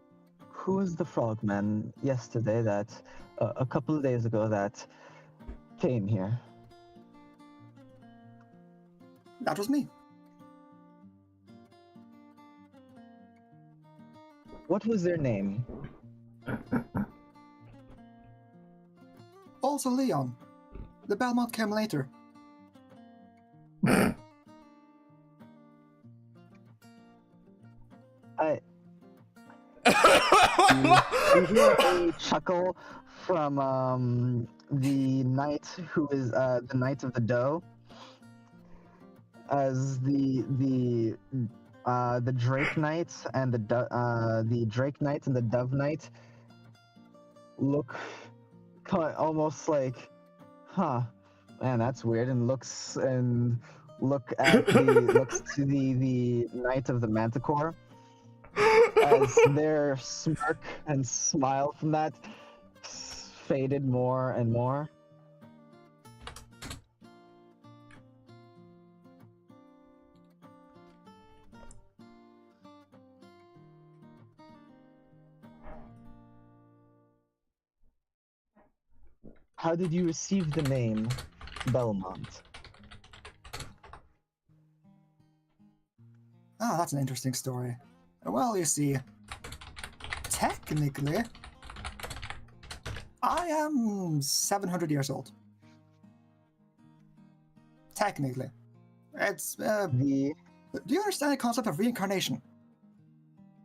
frogman yesterday that a couple of days ago that came here? That was me. What was their name? Also Leon. The Belmont came later. You hear a chuckle from the knight who is the Knight of the Doe, as the Drake Knight and the Drake Knight and the Dove Knight look almost like, huh, man, that's weird, and look at looks to the Knight of the Manticore, as their smirk and smile from that faded more and more. How did you receive the name Belmont? Ah, that's an interesting story. Well, you see, technically, I am 700 years old. Technically. It's, do you understand the concept of reincarnation?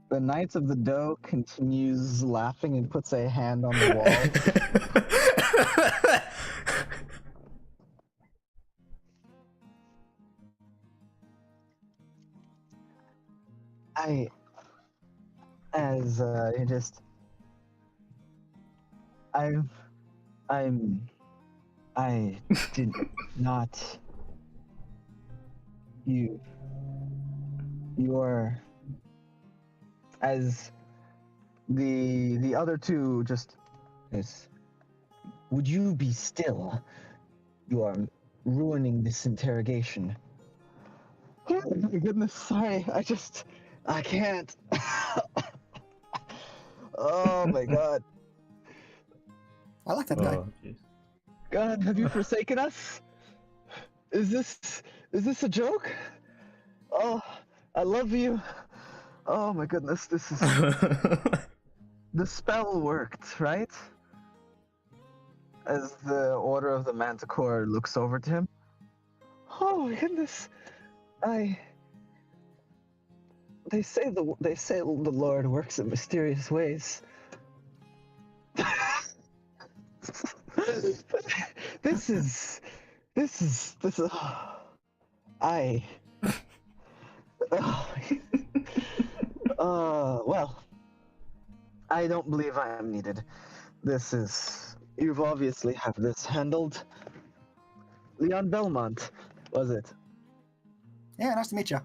The Knight of the Doe continues laughing and puts a hand on the wall. I did not. You're, as the other two just is. Would you be still? You are ruining this interrogation. Oh my goodness, sorry. I can't. Oh my god. I like that guy. Oh, jeez. God, have you forsaken us? Is this a joke? Oh, I love you. Oh my goodness, this is... The spell worked, right? As the Order of the Manticore looks over to him. Oh my goodness. They say the Lord works in mysterious ways. This is well, I don't believe I am needed. You've obviously have this handled. Leon Belmont, was it? Yeah, nice to meet you. As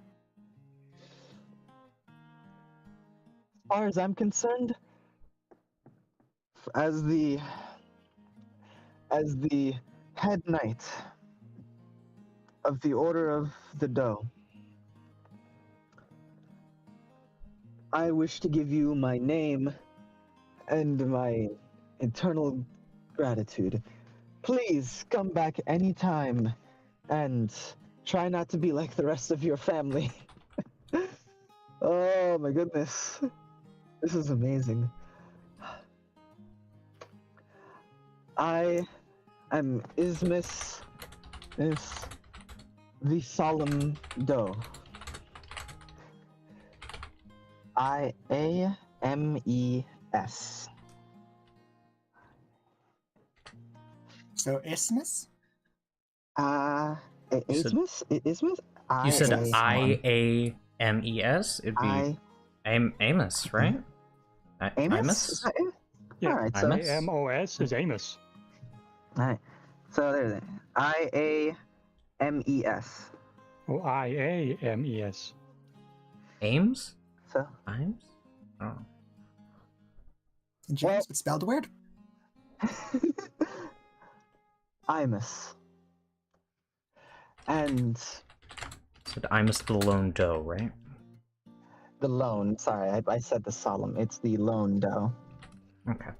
far as I'm concerned, as the head knight of the Order of the Doe, I wish to give you my name and my eternal gratitude. Please come back anytime and try not to be like the rest of your family. Oh my goodness. This is amazing. I am Ismus, the Solemn Doe. Iames. So, Isthmus? Ismus? Ismus? You said I-A- IAMES? It'd be Amos, right? Amos? Is that it? Yeah. Alright, so... Amos? AMOS is Amos. Alright. So there's it. IAMES. Oh, IAMES. Ames? so. Imes? Oh. And James, it's spelled weird. Imus. And So Imus the Lone Doe, right? the lone, sorry, I said the solemn. It's the lone doe. Okay.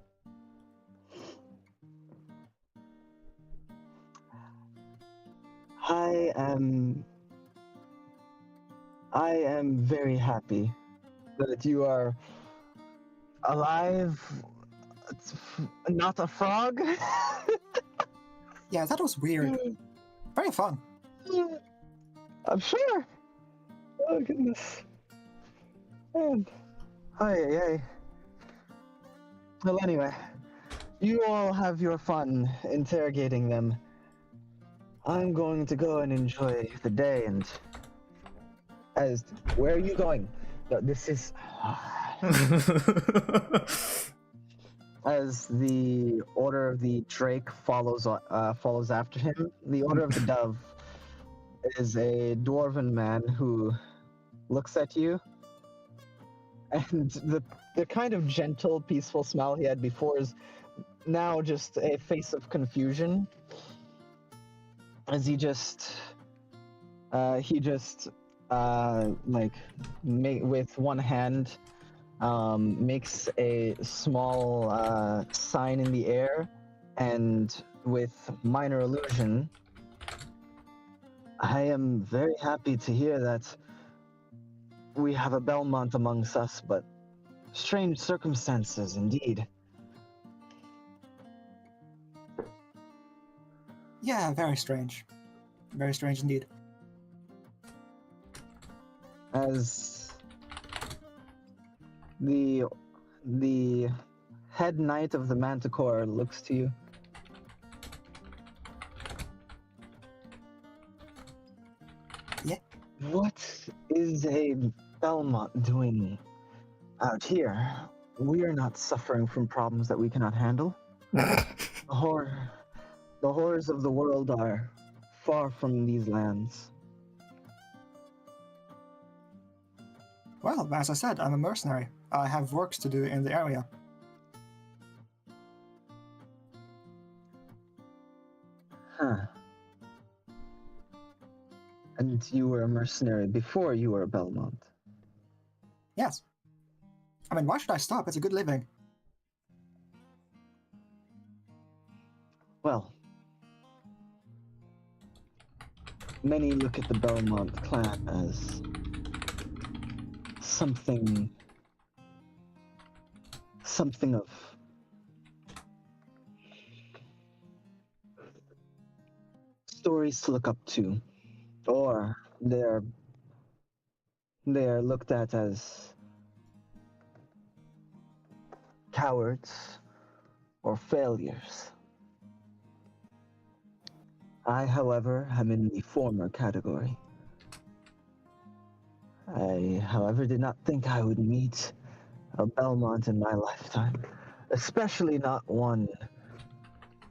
I am very happy that you are alive. Not a frog. Yeah, that was weird. Very fun. I'm sure. Oh goodness. And hey. Well, anyway, you all have your fun interrogating them. I'm going to go and enjoy the day. And where are you going? No, this is as the order of the Drake follows after him. The order of the Dove is a dwarven man who looks at you, and the kind of gentle, peaceful smile he had before is now just a face of confusion, as he just with one hand makes a small sign in the air, and with minor illusion, I am very happy to hear that we have a Belmont amongst us, but strange circumstances indeed. Yeah, very strange. Very strange indeed. As the head knight of the Manticore looks to you. Yeah. What is a Belmont doing out here? We are not suffering from problems that we cannot handle. The horrors of the world are far from these lands. Well, as I said, I'm a mercenary. I have works to do in the area. Huh. And you were a mercenary before you were a Belmont? Yes. I mean, why should I stop? It's a good living. Well, many look at the Belmont clan as something of stories to look up to, or they're looked at as cowards or failures. I, however, am in the former category. I, however, did not think I would meet a Belmont in my lifetime, especially not one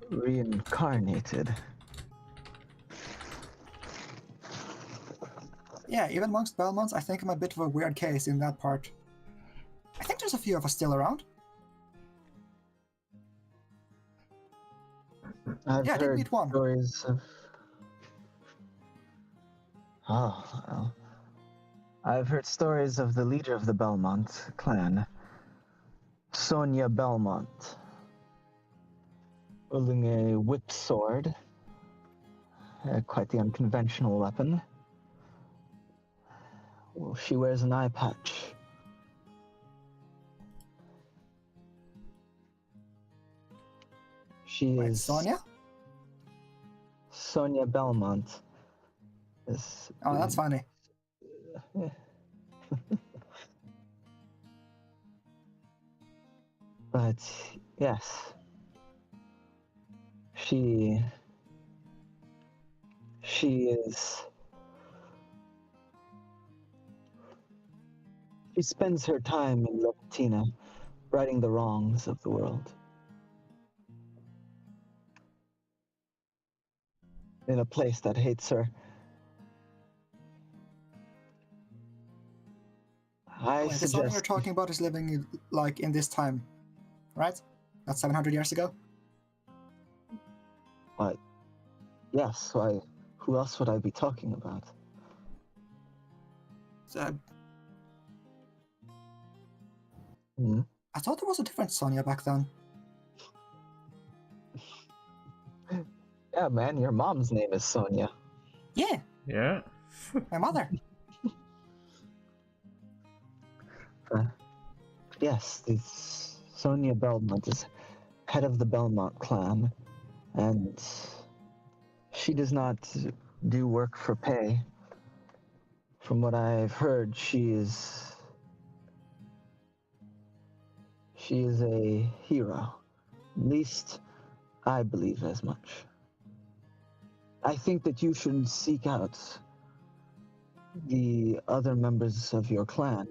reincarnated. Yeah, even amongst Belmonts, I think I'm a bit of a weird case in that part. I think there's a few of us still around. I've Yeah, I did heard meet one. stories of... Oh, well. I've heard stories of the leader of the Belmont clan, Sonia Belmont, holding a whip sword, quite the unconventional weapon. Well, she wears an eye patch. She Wait, is Sonia? Sonia Belmont. Is, Oh, that's funny. But yes, she is. She spends her time in Locatina, righting the wrongs of the world. In a place that hates her. I Wait, the Sonya you're suggest. talking about is living like in this time, right? That's 700 years ago. What? Yes. Why? Who else would I be talking about? So, Hmm? I thought there was a different Sonya back then. Yeah, man. Your mom's name is Sonia. Yeah, Yeah. my mother. Yes, this Sonia Belmont is head of the Belmont clan, and she does not do work for pay. From what I've heard, she is a hero. At least I believe as much. I think that you should seek out the other members of your clan.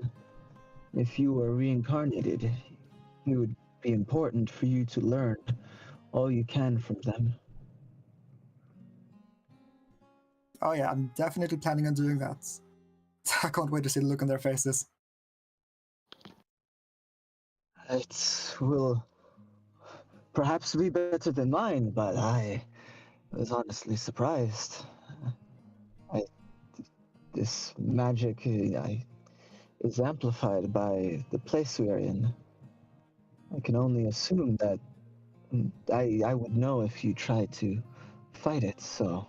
If you were reincarnated, it would be important for you to learn all you can from them. Oh yeah, I'm definitely planning on doing that. I can't wait to see the look on their faces. It will perhaps be better than mine, but I was honestly surprised. I, this magic is amplified by the place we are in. I can only assume that I would know if you tried to fight it, so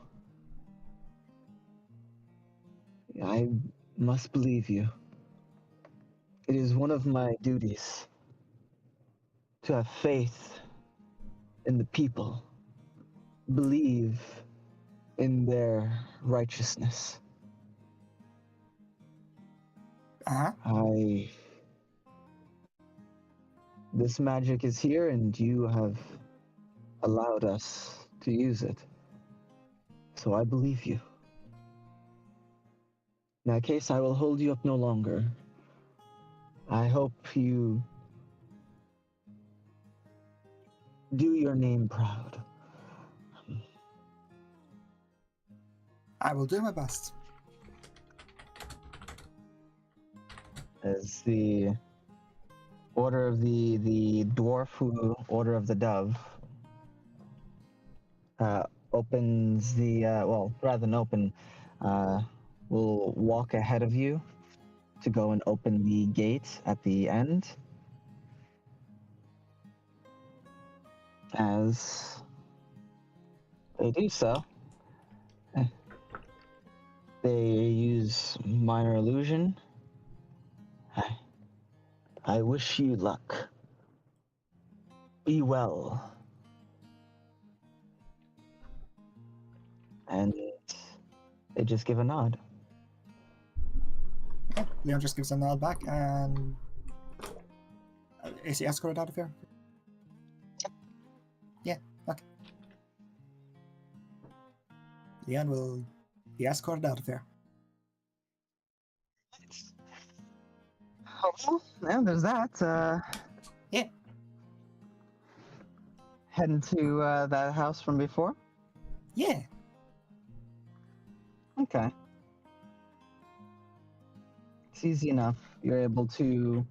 I must believe you. It is one of my duties to have faith in the people, believe in their righteousness. Uh-huh. This magic is here, and you have allowed us to use it. So I believe you. In that case, I will hold you up no longer. I hope you do your name proud. I will do my best. As the order of the dwarf who order of the dove opens the well, rather than open, will walk ahead of you to go and open the gate at the end. As they do so, they use minor illusion. I wish you luck. Be well. And they just give a nod. Yeah, Leon just gives a nod back, and is he escorted out of here? Yeah, okay. Leon will be escorted out of here. Oh, well, there's that. Yeah. Heading to that house from before? Yeah. Okay. It's easy enough. You're able to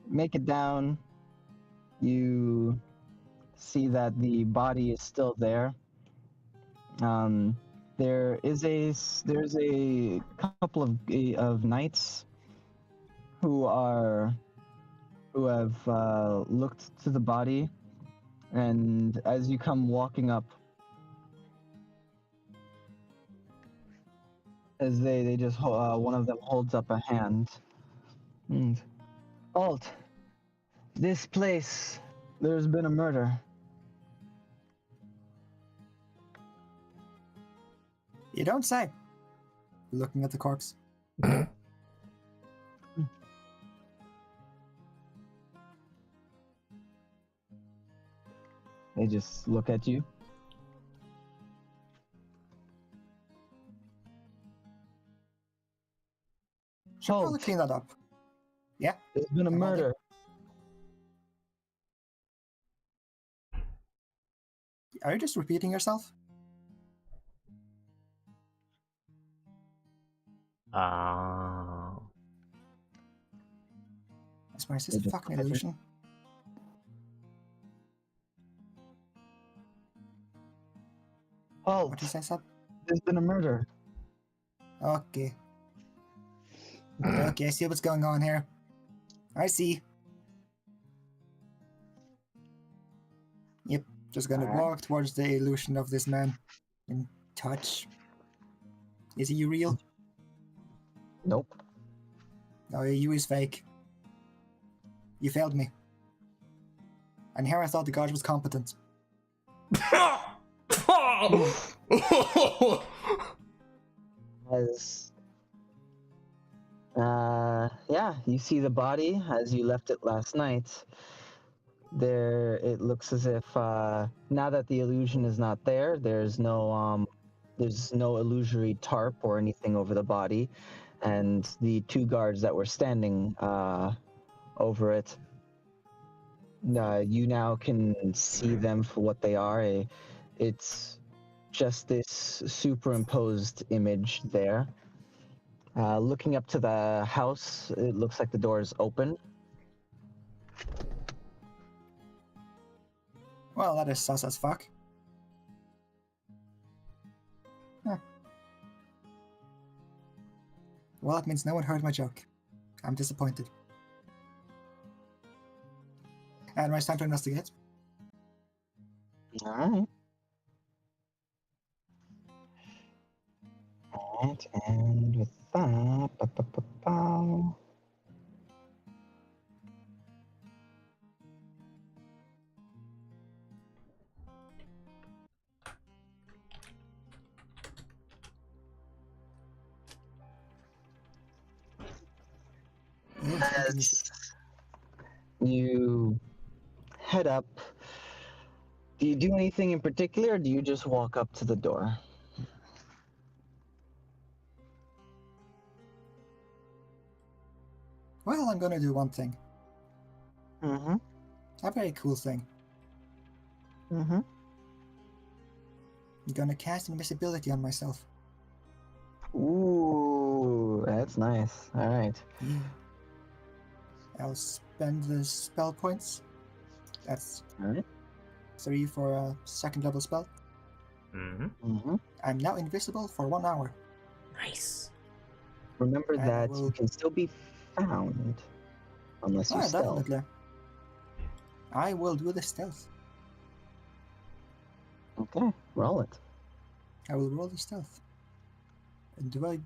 make it down. You see that the body is still there. There's a couple of knights who have looked to the body, and as you come walking up, as they just one of them holds up a hand. And, Alt, this place, there's been a murder. You don't say. Looking at the corpse. They just look at you. Should probably Halt. clean that up. Yeah. There's been a I'm on it. murder. Are you just repeating yourself? I swear, is this They a just fucking look at you. illusion? Halt! What did you say, Seb? There's been a murder. Okay. Okay, I see what's going on here. I see. Yep, just gonna Alright. walk towards the illusion of this man. And touch. Is he real? Nope. No, you is fake. You failed me. And here I thought the god was competent. As yeah, you see the body as you left it last night. There, it looks as if now that the illusion is not there, there's no illusory tarp or anything over the body, and the two guards that were standing over it, you now can see them for what they are. It's just this superimposed image there. Looking up to the house, it looks like the door is open. Well, that is sus as fuck. Huh. Well, that means no one heard my joke. I'm disappointed. And it's time to investigate. Alright. Alright, and with that, as you head up, do you do anything in particular, or do you just walk up to the door? Well, I'm gonna do one thing. Mm-hmm. A very cool thing. Mm-hmm. I'm gonna cast invisibility on myself. Ooh, that's nice. Alright. Yeah. I'll spend the spell points. That's Alright. 3 for a second level spell. Mm-hmm. Mm-hmm. I'm now invisible for 1 hour. Nice. Remember And that we'll- you can still be found unless you Oh, stealth. definitely. I will do the stealth. Okay, roll it. I will roll the stealth. And do I...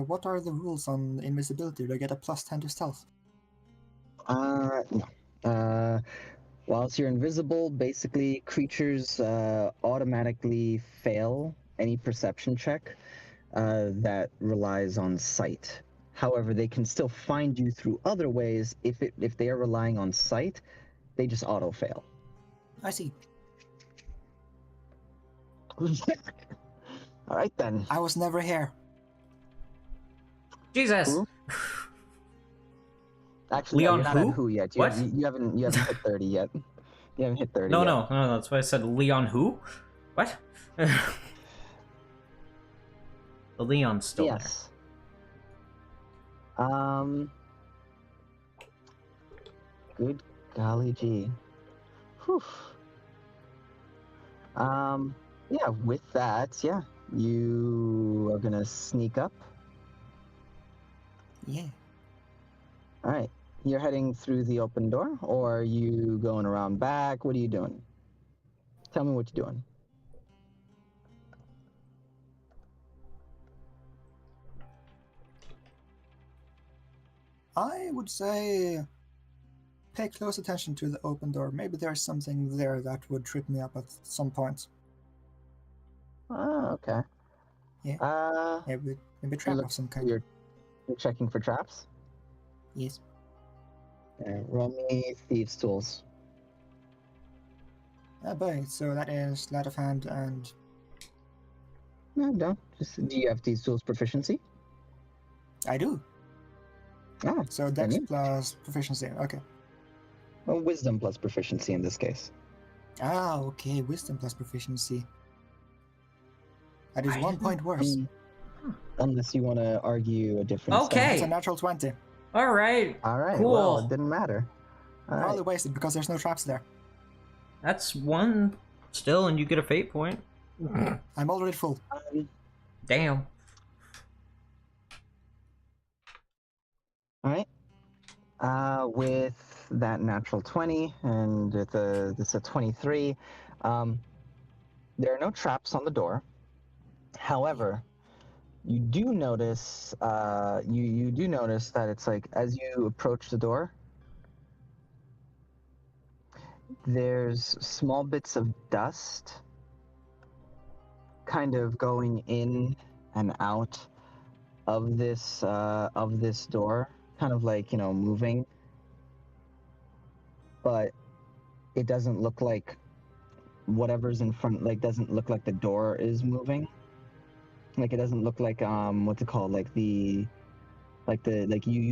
what are the rules on invisibility? Do I get a +10 to stealth? No. Whilst you're invisible, basically creatures automatically fail any perception check that relies on sight. However, they can still find you through other ways. If they are relying on sight, they just auto fail. I see. All right then. I was never here. Jesus. Who? Actually, Leon you're not who? at who yet. What? You haven't hit 30 yet. You haven't hit 30 No, yet. no, that's why I said Leon who? What? The Leon's still Yes. Good golly gee. Whew. Yeah, with that, yeah, you are gonna sneak up. Yeah. Alright. You're heading through the open door, or are you going around back? What are you doing? Tell me what you're doing. I would say pay close attention to the open door. Maybe there's something there that would trip me up at some point. Oh, okay. Yeah. Maybe a trap look- of some kind. You're checking for traps? Yes. Roll me Thieves' Tools. Boy, so that is sleight of hand and... No. Do you have Thieves' Tools proficiency? I do. Ah, So Dex you. plus proficiency. Okay. well, Wisdom plus proficiency in this case. Ah, okay. Wisdom plus proficiency. That is I 1 didn't- point worse. Unless you want to argue a different Okay. It's a natural 20. All right. All right. Cool. Well, it didn't matter. All Probably right. wasted because there's no traps there. That's one still, and you get a fate point. I'm already full. Damn. All right. With that natural 20 and with this a 23, there are no traps on the door. However, you do notice you do notice that it's like as you approach the door, there's small bits of dust kind of going in and out of this door, kind of like, moving, but it doesn't look like whatever's in front, like, doesn't look like the door is moving. Like, it doesn't look like what's it called, like you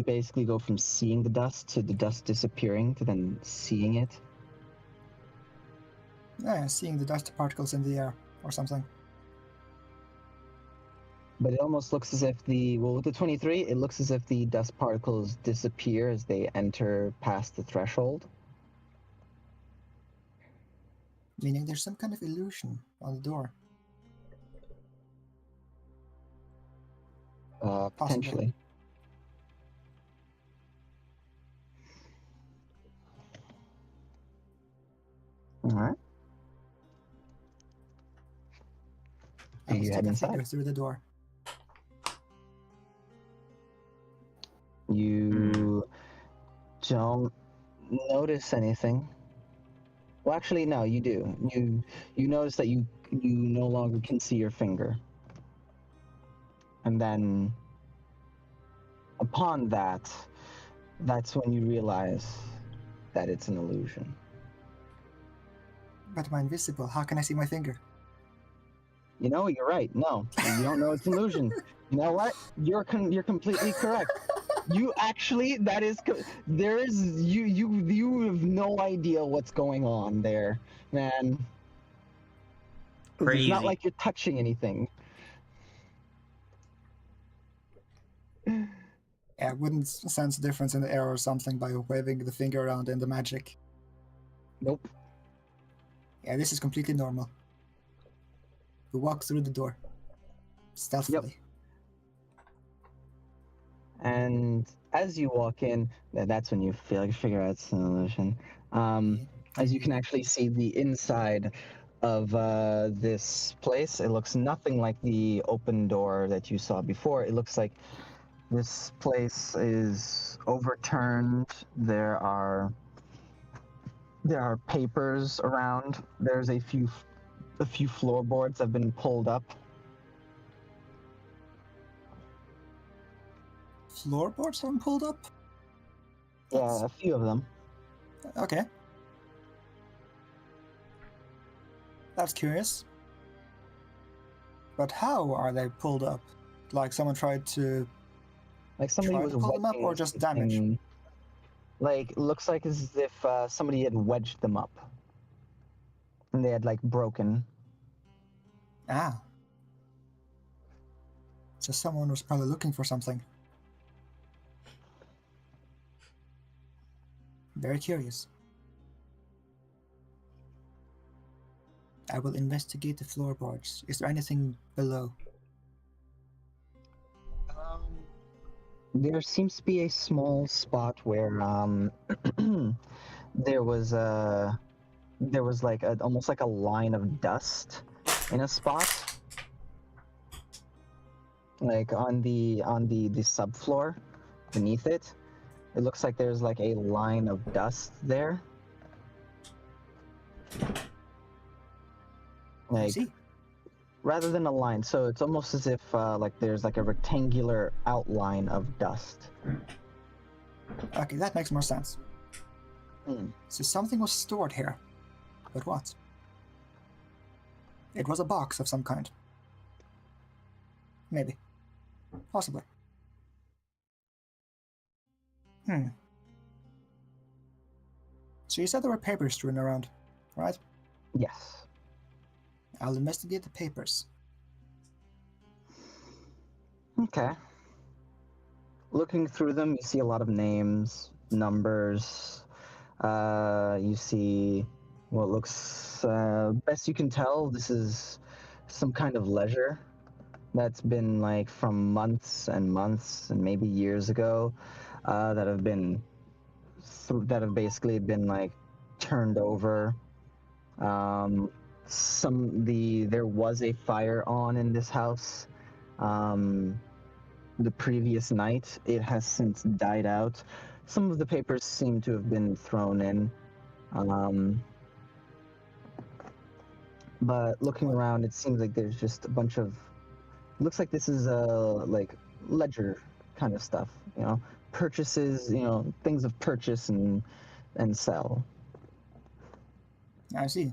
basically go from seeing the dust to the dust disappearing to then seeing it. Yeah, seeing the dust particles in the air or something. But it almost looks as if with the 23, it looks as if the dust particles disappear as they enter past the threshold. Meaning there's some kind of illusion on the door. Potentially. All right. I will You stick head a inside. finger through the door. You don't notice anything. Well, actually, no, you do. You notice that you no longer can see your finger. And then, upon that, that's when you realize that it's an illusion. But am I invisible? How can I see my finger? You're right. No, you don't know it's an illusion. You know what? You're completely correct. You actually, you have no idea what's going on there, man. 'Cause Crazy. It's not like you're touching anything. Yeah, I wouldn't sense a difference in the air or something by waving the finger around in the magic. Nope. Yeah, this is completely normal. We walk through the door. Stealthily. And as you walk in, that's when you figure out it's an illusion. As you can actually see the inside of this place, it looks nothing like the open door that you saw before. It looks like this place is overturned. There are papers around. There's a few floorboards have been pulled up. Floorboards have been pulled up? Yeah, a few of them. Okay. That's curious. But how are they pulled up? Like someone tried to... Like somebody Try was to pull them up wedging or just something- damage? Like, looks like as if somebody had wedged them up. And they had, like, broken. Ah. So someone was probably looking for something. Very curious. I will investigate the floorboards. Is there anything below? There seems to be a small spot where there was like almost like a line of dust in a spot, like on the subfloor beneath it. It looks like there's like a line of dust there. I Like, see. rather than a line, so it's almost as if like there's like a rectangular outline of dust. Okay, that makes more sense. Hmm. So something was stored here. But what? It was a box of some kind. Maybe. Possibly. So you said there were papers strewn around, right? Yes. I'll investigate the papers. Okay. looking through them, you see a lot of names, numbers. You see what looks, best you can tell, this is some kind of leisure that's been like from months and months and maybe years ago, that have been that have basically been like turned over. There was a fire on in this house. The previous night, it has since died out. Some of the papers seem to have been thrown in. But looking around, it seems like there's just a bunch of. Looks like this is like ledger kind of stuff. Purchases. Things of purchase and sell. I see.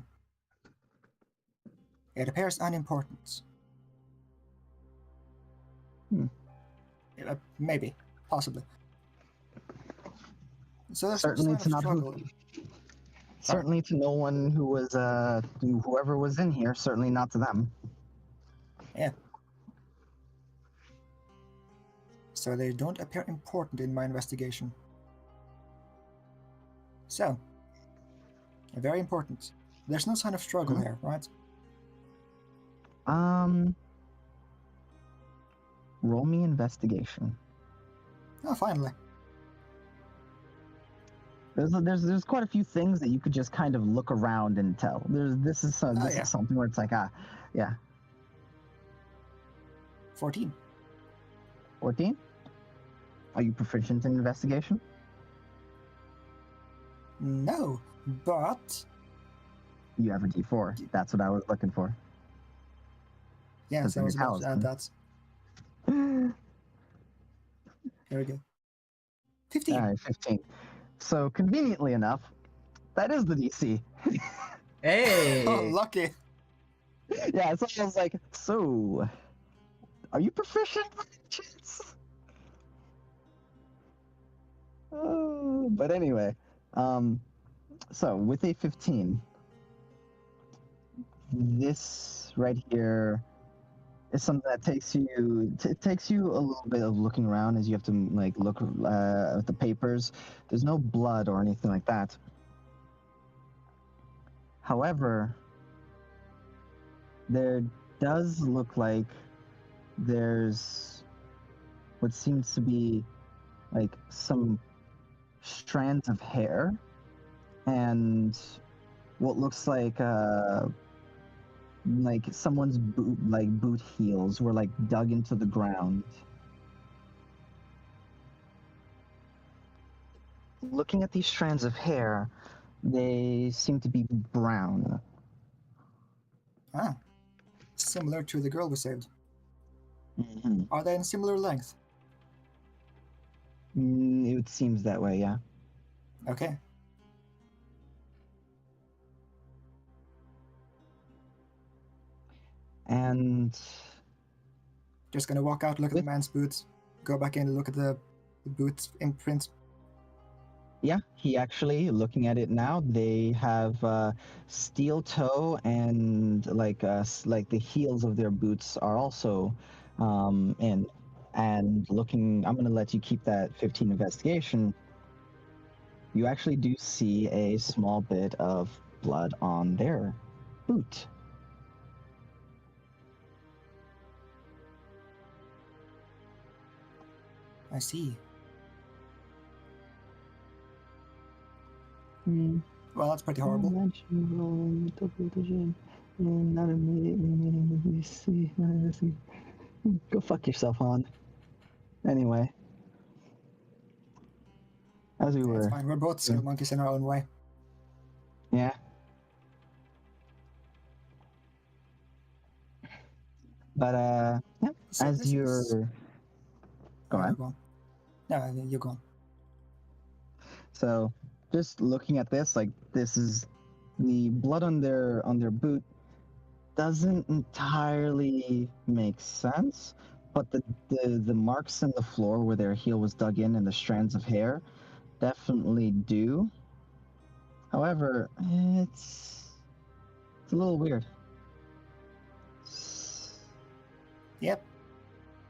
It appears unimportant. Maybe, possibly. So there's Certainly to not struggle. Certainly to no one who was whoever was in here. Certainly not to them. Yeah. So they don't appear important in my investigation. So, very important. There's no sign of struggle here, right? Roll me investigation. Oh, finally. There's quite a few things that you could just kind of look around and tell. This is something where it's like, yeah. 14. 14? Are you proficient in investigation? No, but... You have a D4. That's what I was looking for. Yes, I was about to add that. Here we go. 15. All right, 15. So, conveniently enough, that is the DC. Hey! Oh, lucky. Yeah, so I was like, so, are you proficient by chance? But anyway, so with a 15, this right here is something that takes you a little bit of looking around, as you have to like look at the papers. There's no blood or anything like that. However, there does look like there's what seems to be like some strands of hair and what looks like someone's boot heels were like dug into the ground. Looking at these strands of hair, they seem to be brown. Ah, similar to the girl we saved. Mm-hmm. Are they in similar length? It seems that way, yeah. Okay. And just gonna walk out, look at the man's boots, go back in, look at the boots imprint. Yeah, he actually, looking at it now, they have steel toe and like the heels of their boots are also in. And looking, I'm going to let you keep that 15 investigation. You actually do see a small bit of blood on their boot. I see. Well, that's pretty horrible. Go fuck yourself, Han. Anyway. As we were. It's fine. We're both silly monkeys in our own way. Yeah. But yeah. So as you're go ahead. Go on. No, you're gone. So just looking at this, like this is the blood on their boot doesn't entirely make sense, but the marks in the floor where their heel was dug in and the strands of hair definitely do. However, it's a little weird. Yep.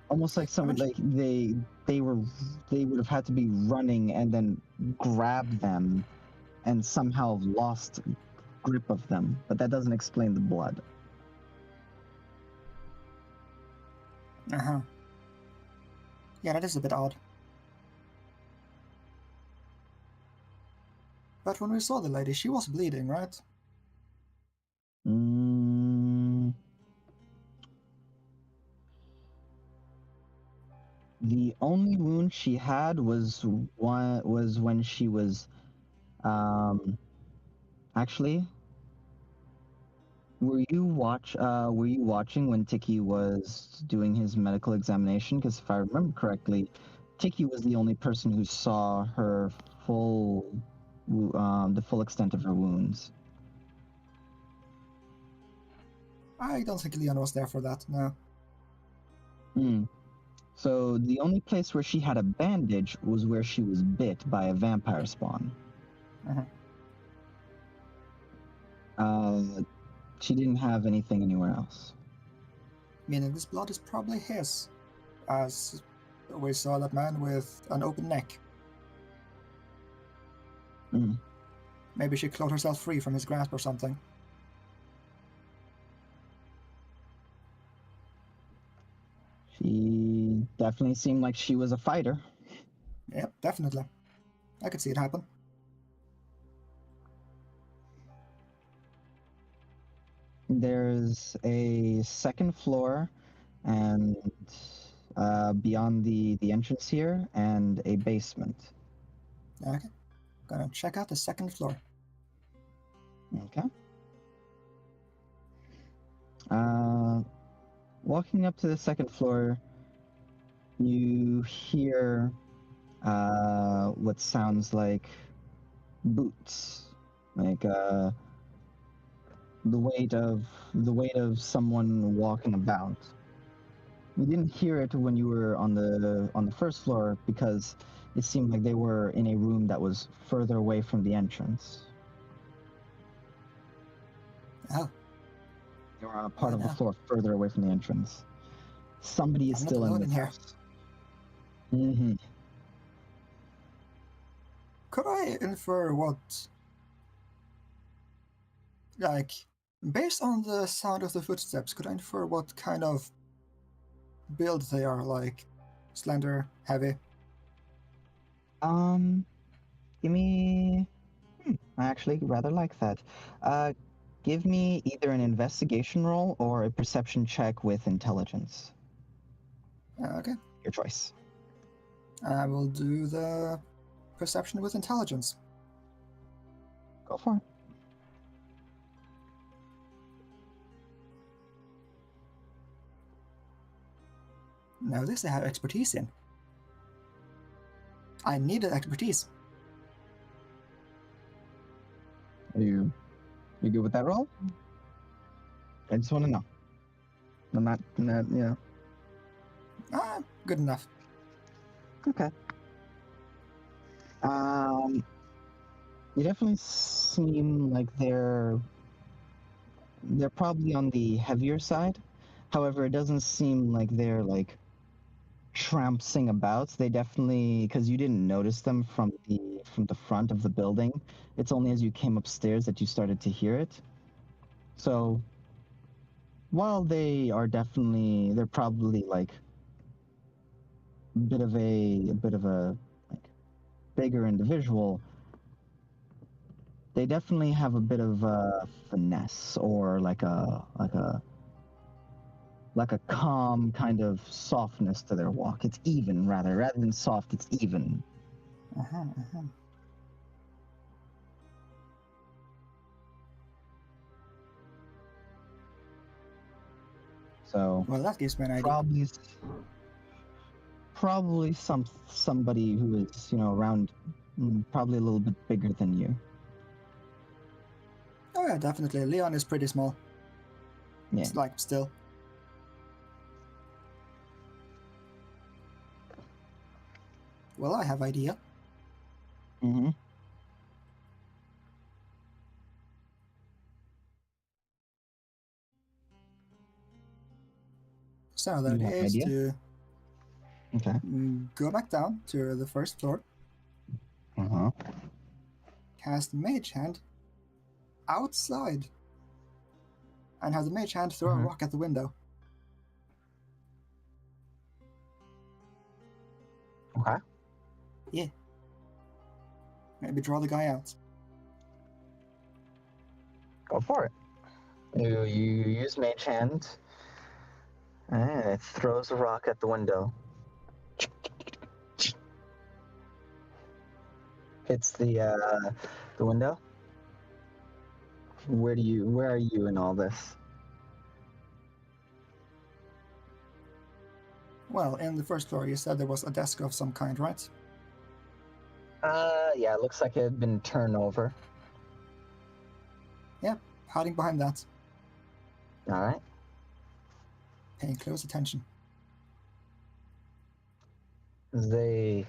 Almost like someone like they would have had to be running and then grab them and somehow lost grip of them, but that doesn't explain the blood. Uh-huh. Yeah, that is a bit odd. But when we saw the lady, she was bleeding, right? The only wound she had was when she was actually, were you watching when Tiki was doing his medical examination? Because if I remember correctly, Tiki was the only person who saw her the full extent of her wounds. I don't think Leon was there for that, no. So the only place where she had a bandage was where she was bit by a vampire spawn. She didn't have anything anywhere else. Meaning this blood is probably his, as we saw that man with an open neck. Maybe she clawed herself free from his grasp or something. She definitely seemed like she was a fighter. Yep, definitely. I could see it happen. There's a second floor and beyond the entrance here, and a basement. Okay. Gonna check out the second floor. Okay. Walking up to the second floor, you hear what sounds like boots, like the weight of someone walking about. You didn't hear it when you were on the first floor because it seemed like they were in a room that was further away from the entrance. Oh. They were on a part of the floor further away from the entrance. Somebody is still in this house. Mm-hmm. Could I infer what, like, based on the sound of the footsteps, could I infer what kind of build they are, like slender, heavy? Give me. I actually rather like that. Give me either an investigation roll or a perception check with intelligence. Okay. Your choice. I will do the perception with intelligence. Go for it. Now this I have expertise in. I needed expertise. Are you good with that roll? I just want to know. I'm not, yeah. Good enough. Okay. You definitely seem like they're probably on the heavier side. However, it doesn't seem like they're like trampsing about. They definitely, because you didn't notice them from the front of the building. It's only as you came upstairs that you started to hear it. So while they're probably like a bit of a like bigger individual, they definitely have a bit of finesse or like a calm kind of softness to their walk. It's even rather than soft, it's even. So well, that gives me an idea. Probably somebody who is, around, probably a little bit bigger than you. Oh yeah, definitely. Leon is pretty small. Yeah. It's like still. Well, I have idea. Mm-hmm. So the idea is to Okay. Go back down to the first floor. Uh-huh. Cast Mage Hand outside. And have the Mage Hand throw a rock at the window. Okay. Yeah. Maybe draw the guy out. Go for it. You use Mage Hand, and it throws a rock at the window. Hits the window. Where are you in all this? Well, in the first floor, you said there was a desk of some kind, right? Yeah, it looks like it had been turned over. Yep, hiding behind that. All right. Paying close attention. You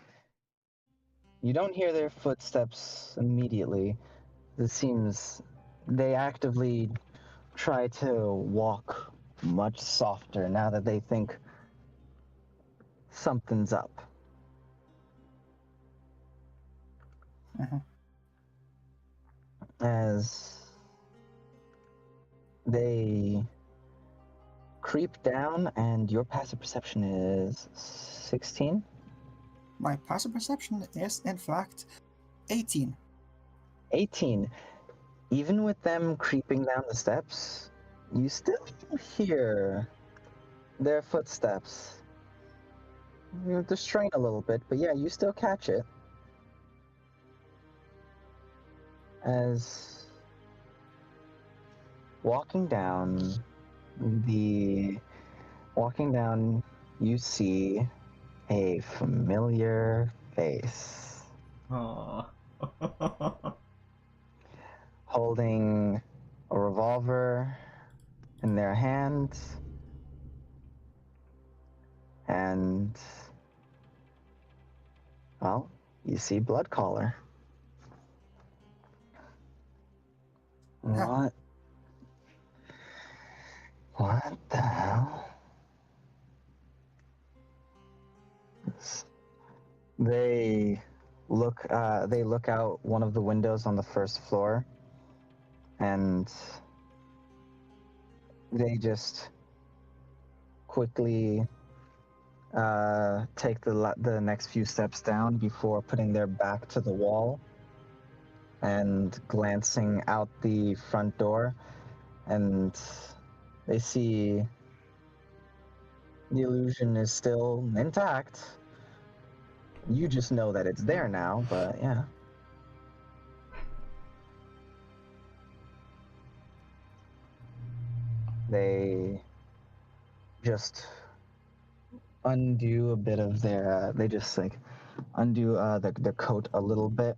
don't hear their footsteps immediately. It seems they actively try to walk much softer now that they think something's up. As they creep down, and your passive perception is 16. My passive perception is, in fact, 18. 18. Even with them creeping down the steps, you still hear their footsteps. You have to strain a little bit, but yeah, you still catch it. As walking down, you see a familiar face. Aww. Holding a revolver in their hands, and, well, you see Bloodcaller. What? What the hell? They look out one of the windows on the first floor, and they just quickly take the next few steps down before putting their back to the wall and glancing out the front door, and they see the illusion is still intact. You just know that it's there now, but yeah. They just undo a bit of their, they just like undo their coat a little bit,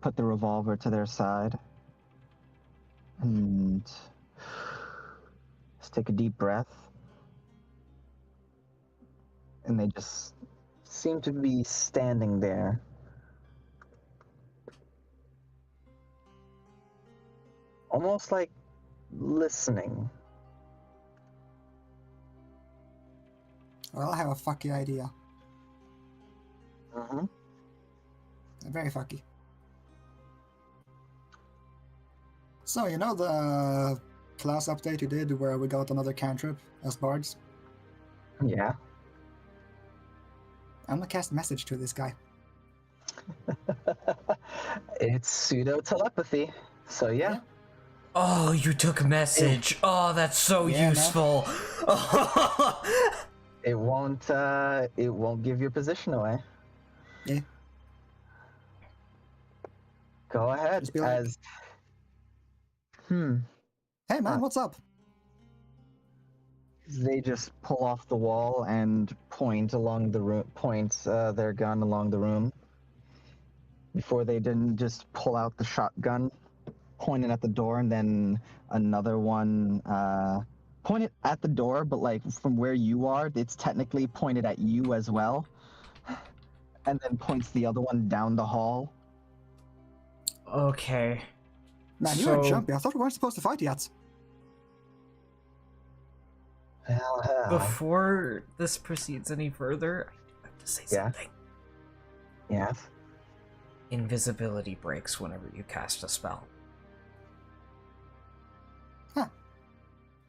put the revolver to their side, and just take a deep breath. And they just seem to be standing there. Almost like listening. Well, I have a fucky idea. Mm-hmm. Very fucky. So, you know the class update you did where we got another cantrip as bards? Yeah. I'm gonna cast a message to this guy. It's pseudo telepathy. So yeah. Oh, you took a message. Oh, that's so useful. It won't give your position away. Yeah. Go ahead. Just be like, hey man, what's up? They just pull off the wall and point along the room, their gun along the room. Before they didn't just pull out the shotgun, point it at the door, and then another one point it at the door, but like from where you are, it's technically pointed at you as well. And then points the other one down the hall. Okay. Man, you're jumpy. I thought we weren't supposed to fight yet. Hell. Before this proceeds any further, I have to say Yeah? something. Yes. Invisibility breaks whenever you cast a spell.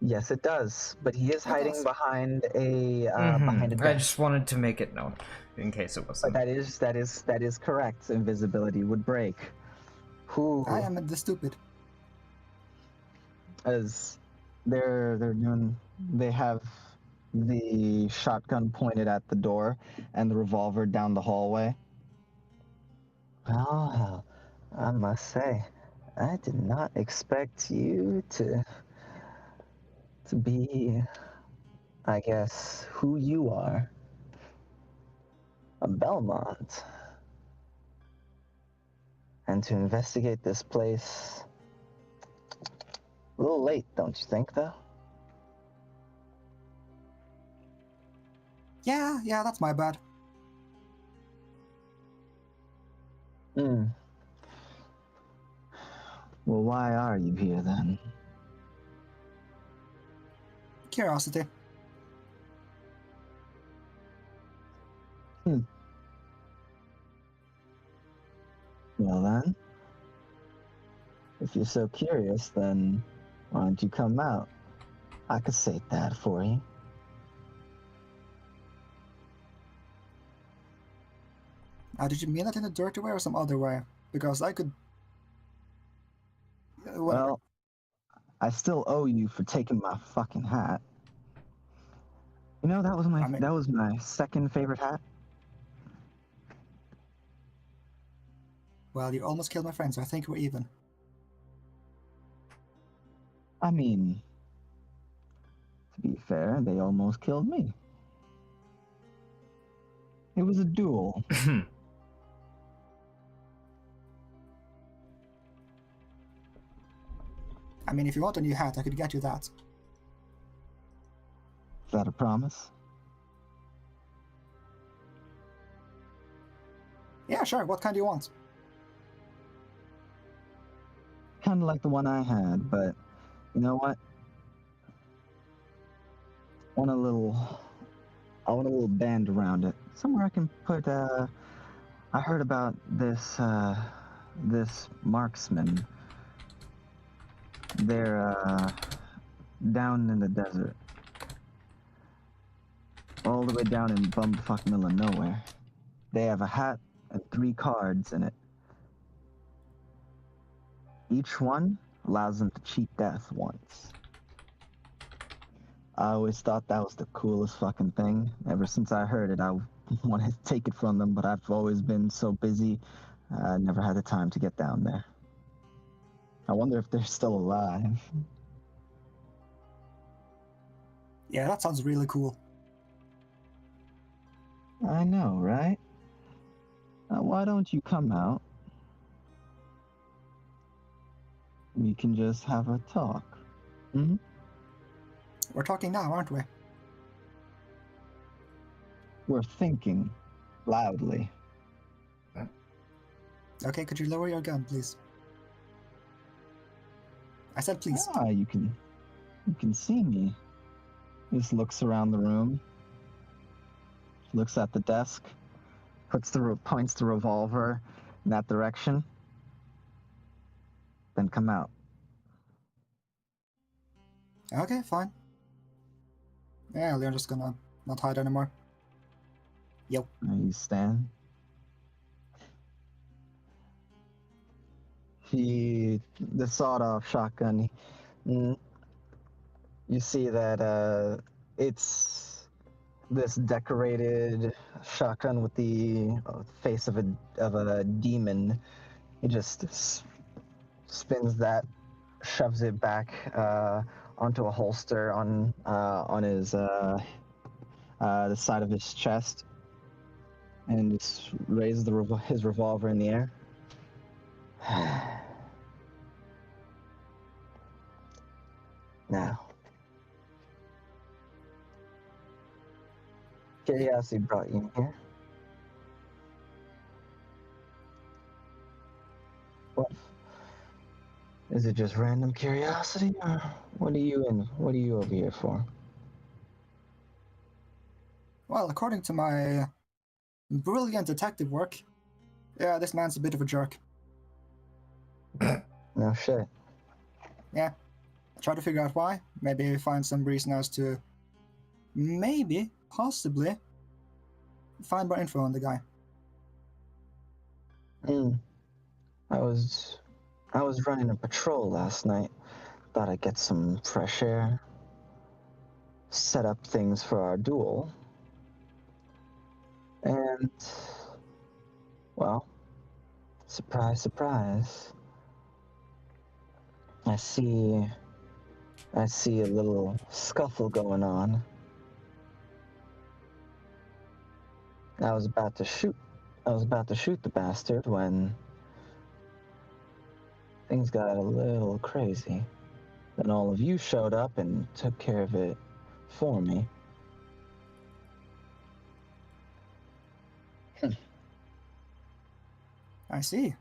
Yes, it does. But he is It hiding does. behind a I desk. just wanted to make it known, in case it But wasn't. that is correct. Invisibility would break. Who I am the stupid. as they're doing they have the shotgun pointed at the door and the revolver down the hallway. Well, I must say, I did not expect you to be, I guess, who you are. A Belmont. And to investigate this place. A little late, don't you think, though? Yeah, that's my bad. Hmm. Well, why are you here then? Curiosity. Well then, if you're so curious, then why don't you come out? I could say that for you. Now, did you mean that in a dirty way or some other way? Because I could. Whatever. Well, I still owe you for taking my fucking hat. You know, that was my I mean- that was my second favorite hat. Well, you almost killed my friend, so I think we're even. I mean, to be fair, they almost killed me. It was a duel. I mean, if you want a new hat, I could get you that. Is that a promise? Yeah, sure. What kind do you want? Kind of like the one I had, but you know what? I want a little band around it. Somewhere I can put. I heard about this marksman. They're down in the desert, all the way down in bumfuck middle of nowhere. They have a hat and 3 cards in it. Each one allows them to cheat death once. I always thought that was the coolest fucking thing. Ever since I heard it, I wanted to take it from them, but I've always been so busy, I never had the time to get down there. I wonder if they're still alive. Yeah, that sounds really cool. I know, right? Why don't you come out? We can just have a talk. Hmm? We're talking now, aren't we? We're thinking loudly. Okay, could you lower your gun, please? I said please. Ah, you can see me. He just looks around the room, looks at the desk, points the revolver in that direction, then come out. Okay, fine. Yeah, Leon's just gonna not hide anymore. Yo. You stand. The sawed-off shotgun. You see that it's this decorated shotgun with the face of a demon. He just spins that, shoves it back onto a holster on his the side of his chest, and just raises his revolver in the air. Now, curiosity brought you in here. What? Is it just random curiosity, or what are you over here for? Well, according to my brilliant detective work, yeah, this man's a bit of a jerk. No shit. Yeah. I try to figure out why. Maybe find some reason as to maybe, possibly, find more info on the guy. Mm. I was running a patrol last night. Thought I'd get some fresh air. Set up things for our duel. And well, surprise, surprise. I see a little scuffle going on. I was about to shoot the bastard when things got a little crazy. Then all of you showed up and took care of it for me. I see.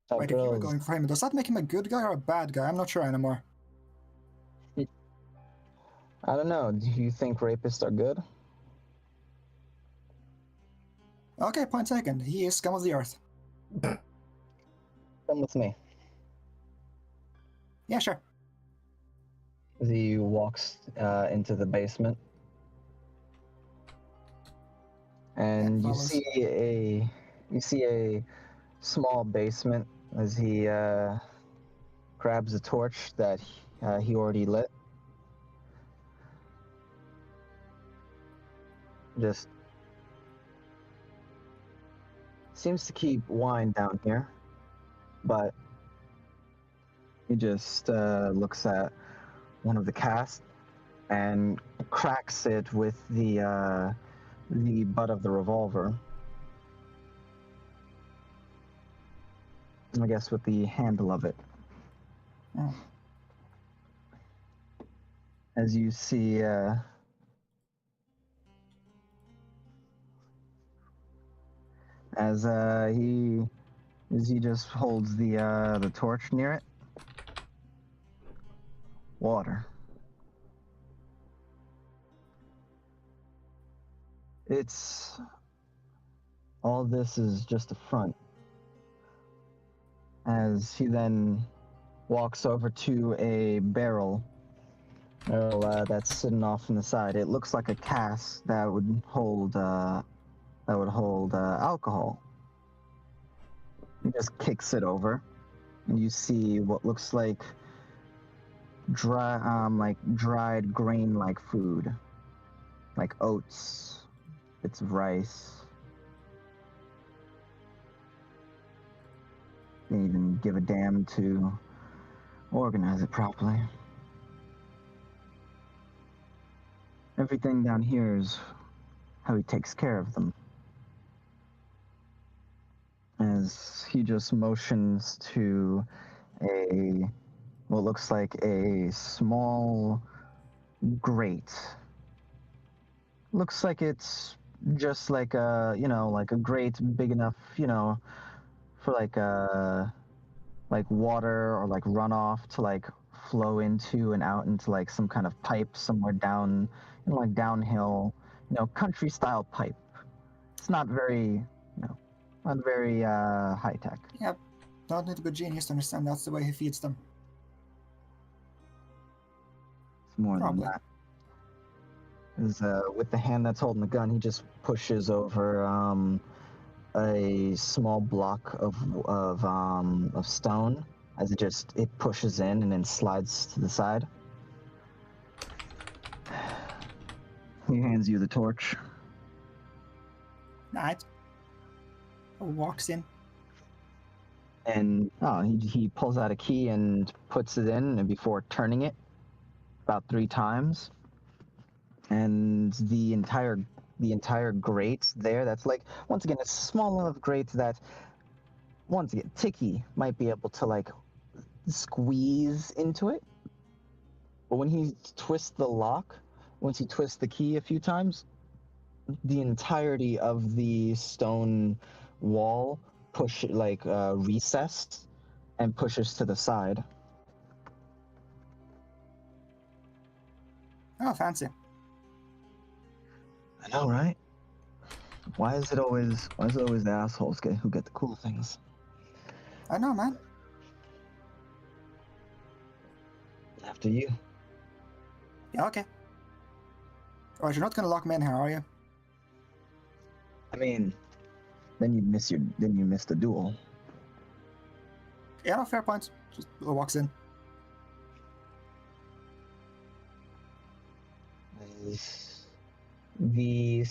That Wait, if you were girl's going for him, does that make him a good guy or a bad guy? I'm not sure anymore. I don't know. Do you think rapists are good? Okay, point taken. He is scum of the earth. Come with me. Yeah, sure. As he walks into the basement, and you follows. see a small basement as he grabs a torch that he already lit. Just seems to keep wine down here, but he just looks at one of the casks and cracks it with the butt of the revolver. I guess with the handle of it. Oh. As you see, as he just holds the torch near it. Water. It's all this is just a front. As he then walks over to a barrel that's sitting off on the side. It looks like a cask that would hold alcohol. He just kicks it over, and you see what looks like dried grain-like food, like oats, bits of rice. Didn't even give a damn to organize it properly. Everything down here is how he takes care of them. As he just motions to what looks like a small grate. Looks like it's just like a grate big enough, for like water or like runoff to like flow into and out into like some kind of pipe somewhere down, like downhill, country style pipe. It's not very, high tech. Yep. Don't need to be a genius to understand that's the way he feeds them. It's more Probably. than that. Is with the hand that's holding the gun, he just pushes over a small block of stone as it pushes in and then slides to the side. He hands you the torch. Right. Walks in. And he pulls out a key and puts it in, and before turning it about 3 times, and the entire grate there, that's like, once again, it's small enough grate that once again Tiki might be able to like squeeze into it, but when he twists the lock, once he twists the key a few times, the entirety of the stone wall recesses and pushes to the side. Oh, fancy. I know, right? Why is it always the assholes who get the cool things? I know, man. After you. Yeah, okay. Alright, you're not gonna lock me in here, are you? I mean, then you miss the duel. Yeah, no, fair point. Just walks in. The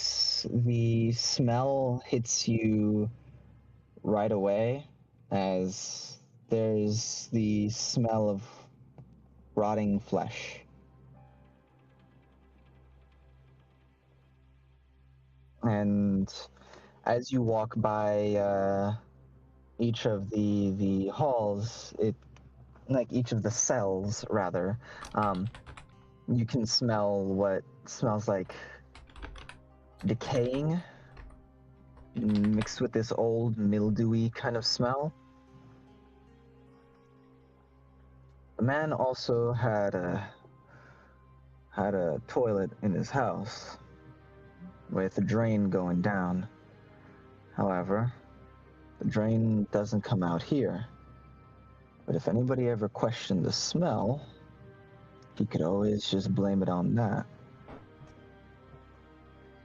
smell hits you right away, as there's the smell of rotting flesh. And as you walk by each of the halls, each of the cells rather, you can smell what smells like decaying mixed with this old mildewy kind of smell. The man also had a toilet in his house with a drain going down. However, the drain doesn't come out here. But if anybody ever questioned the smell, he could always just blame it on that.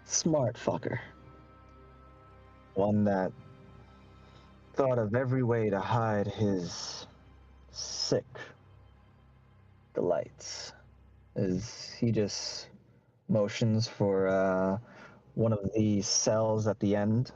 Smart fucker. One that thought of every way to hide his sick delights. As he just motions for one of the cells at the end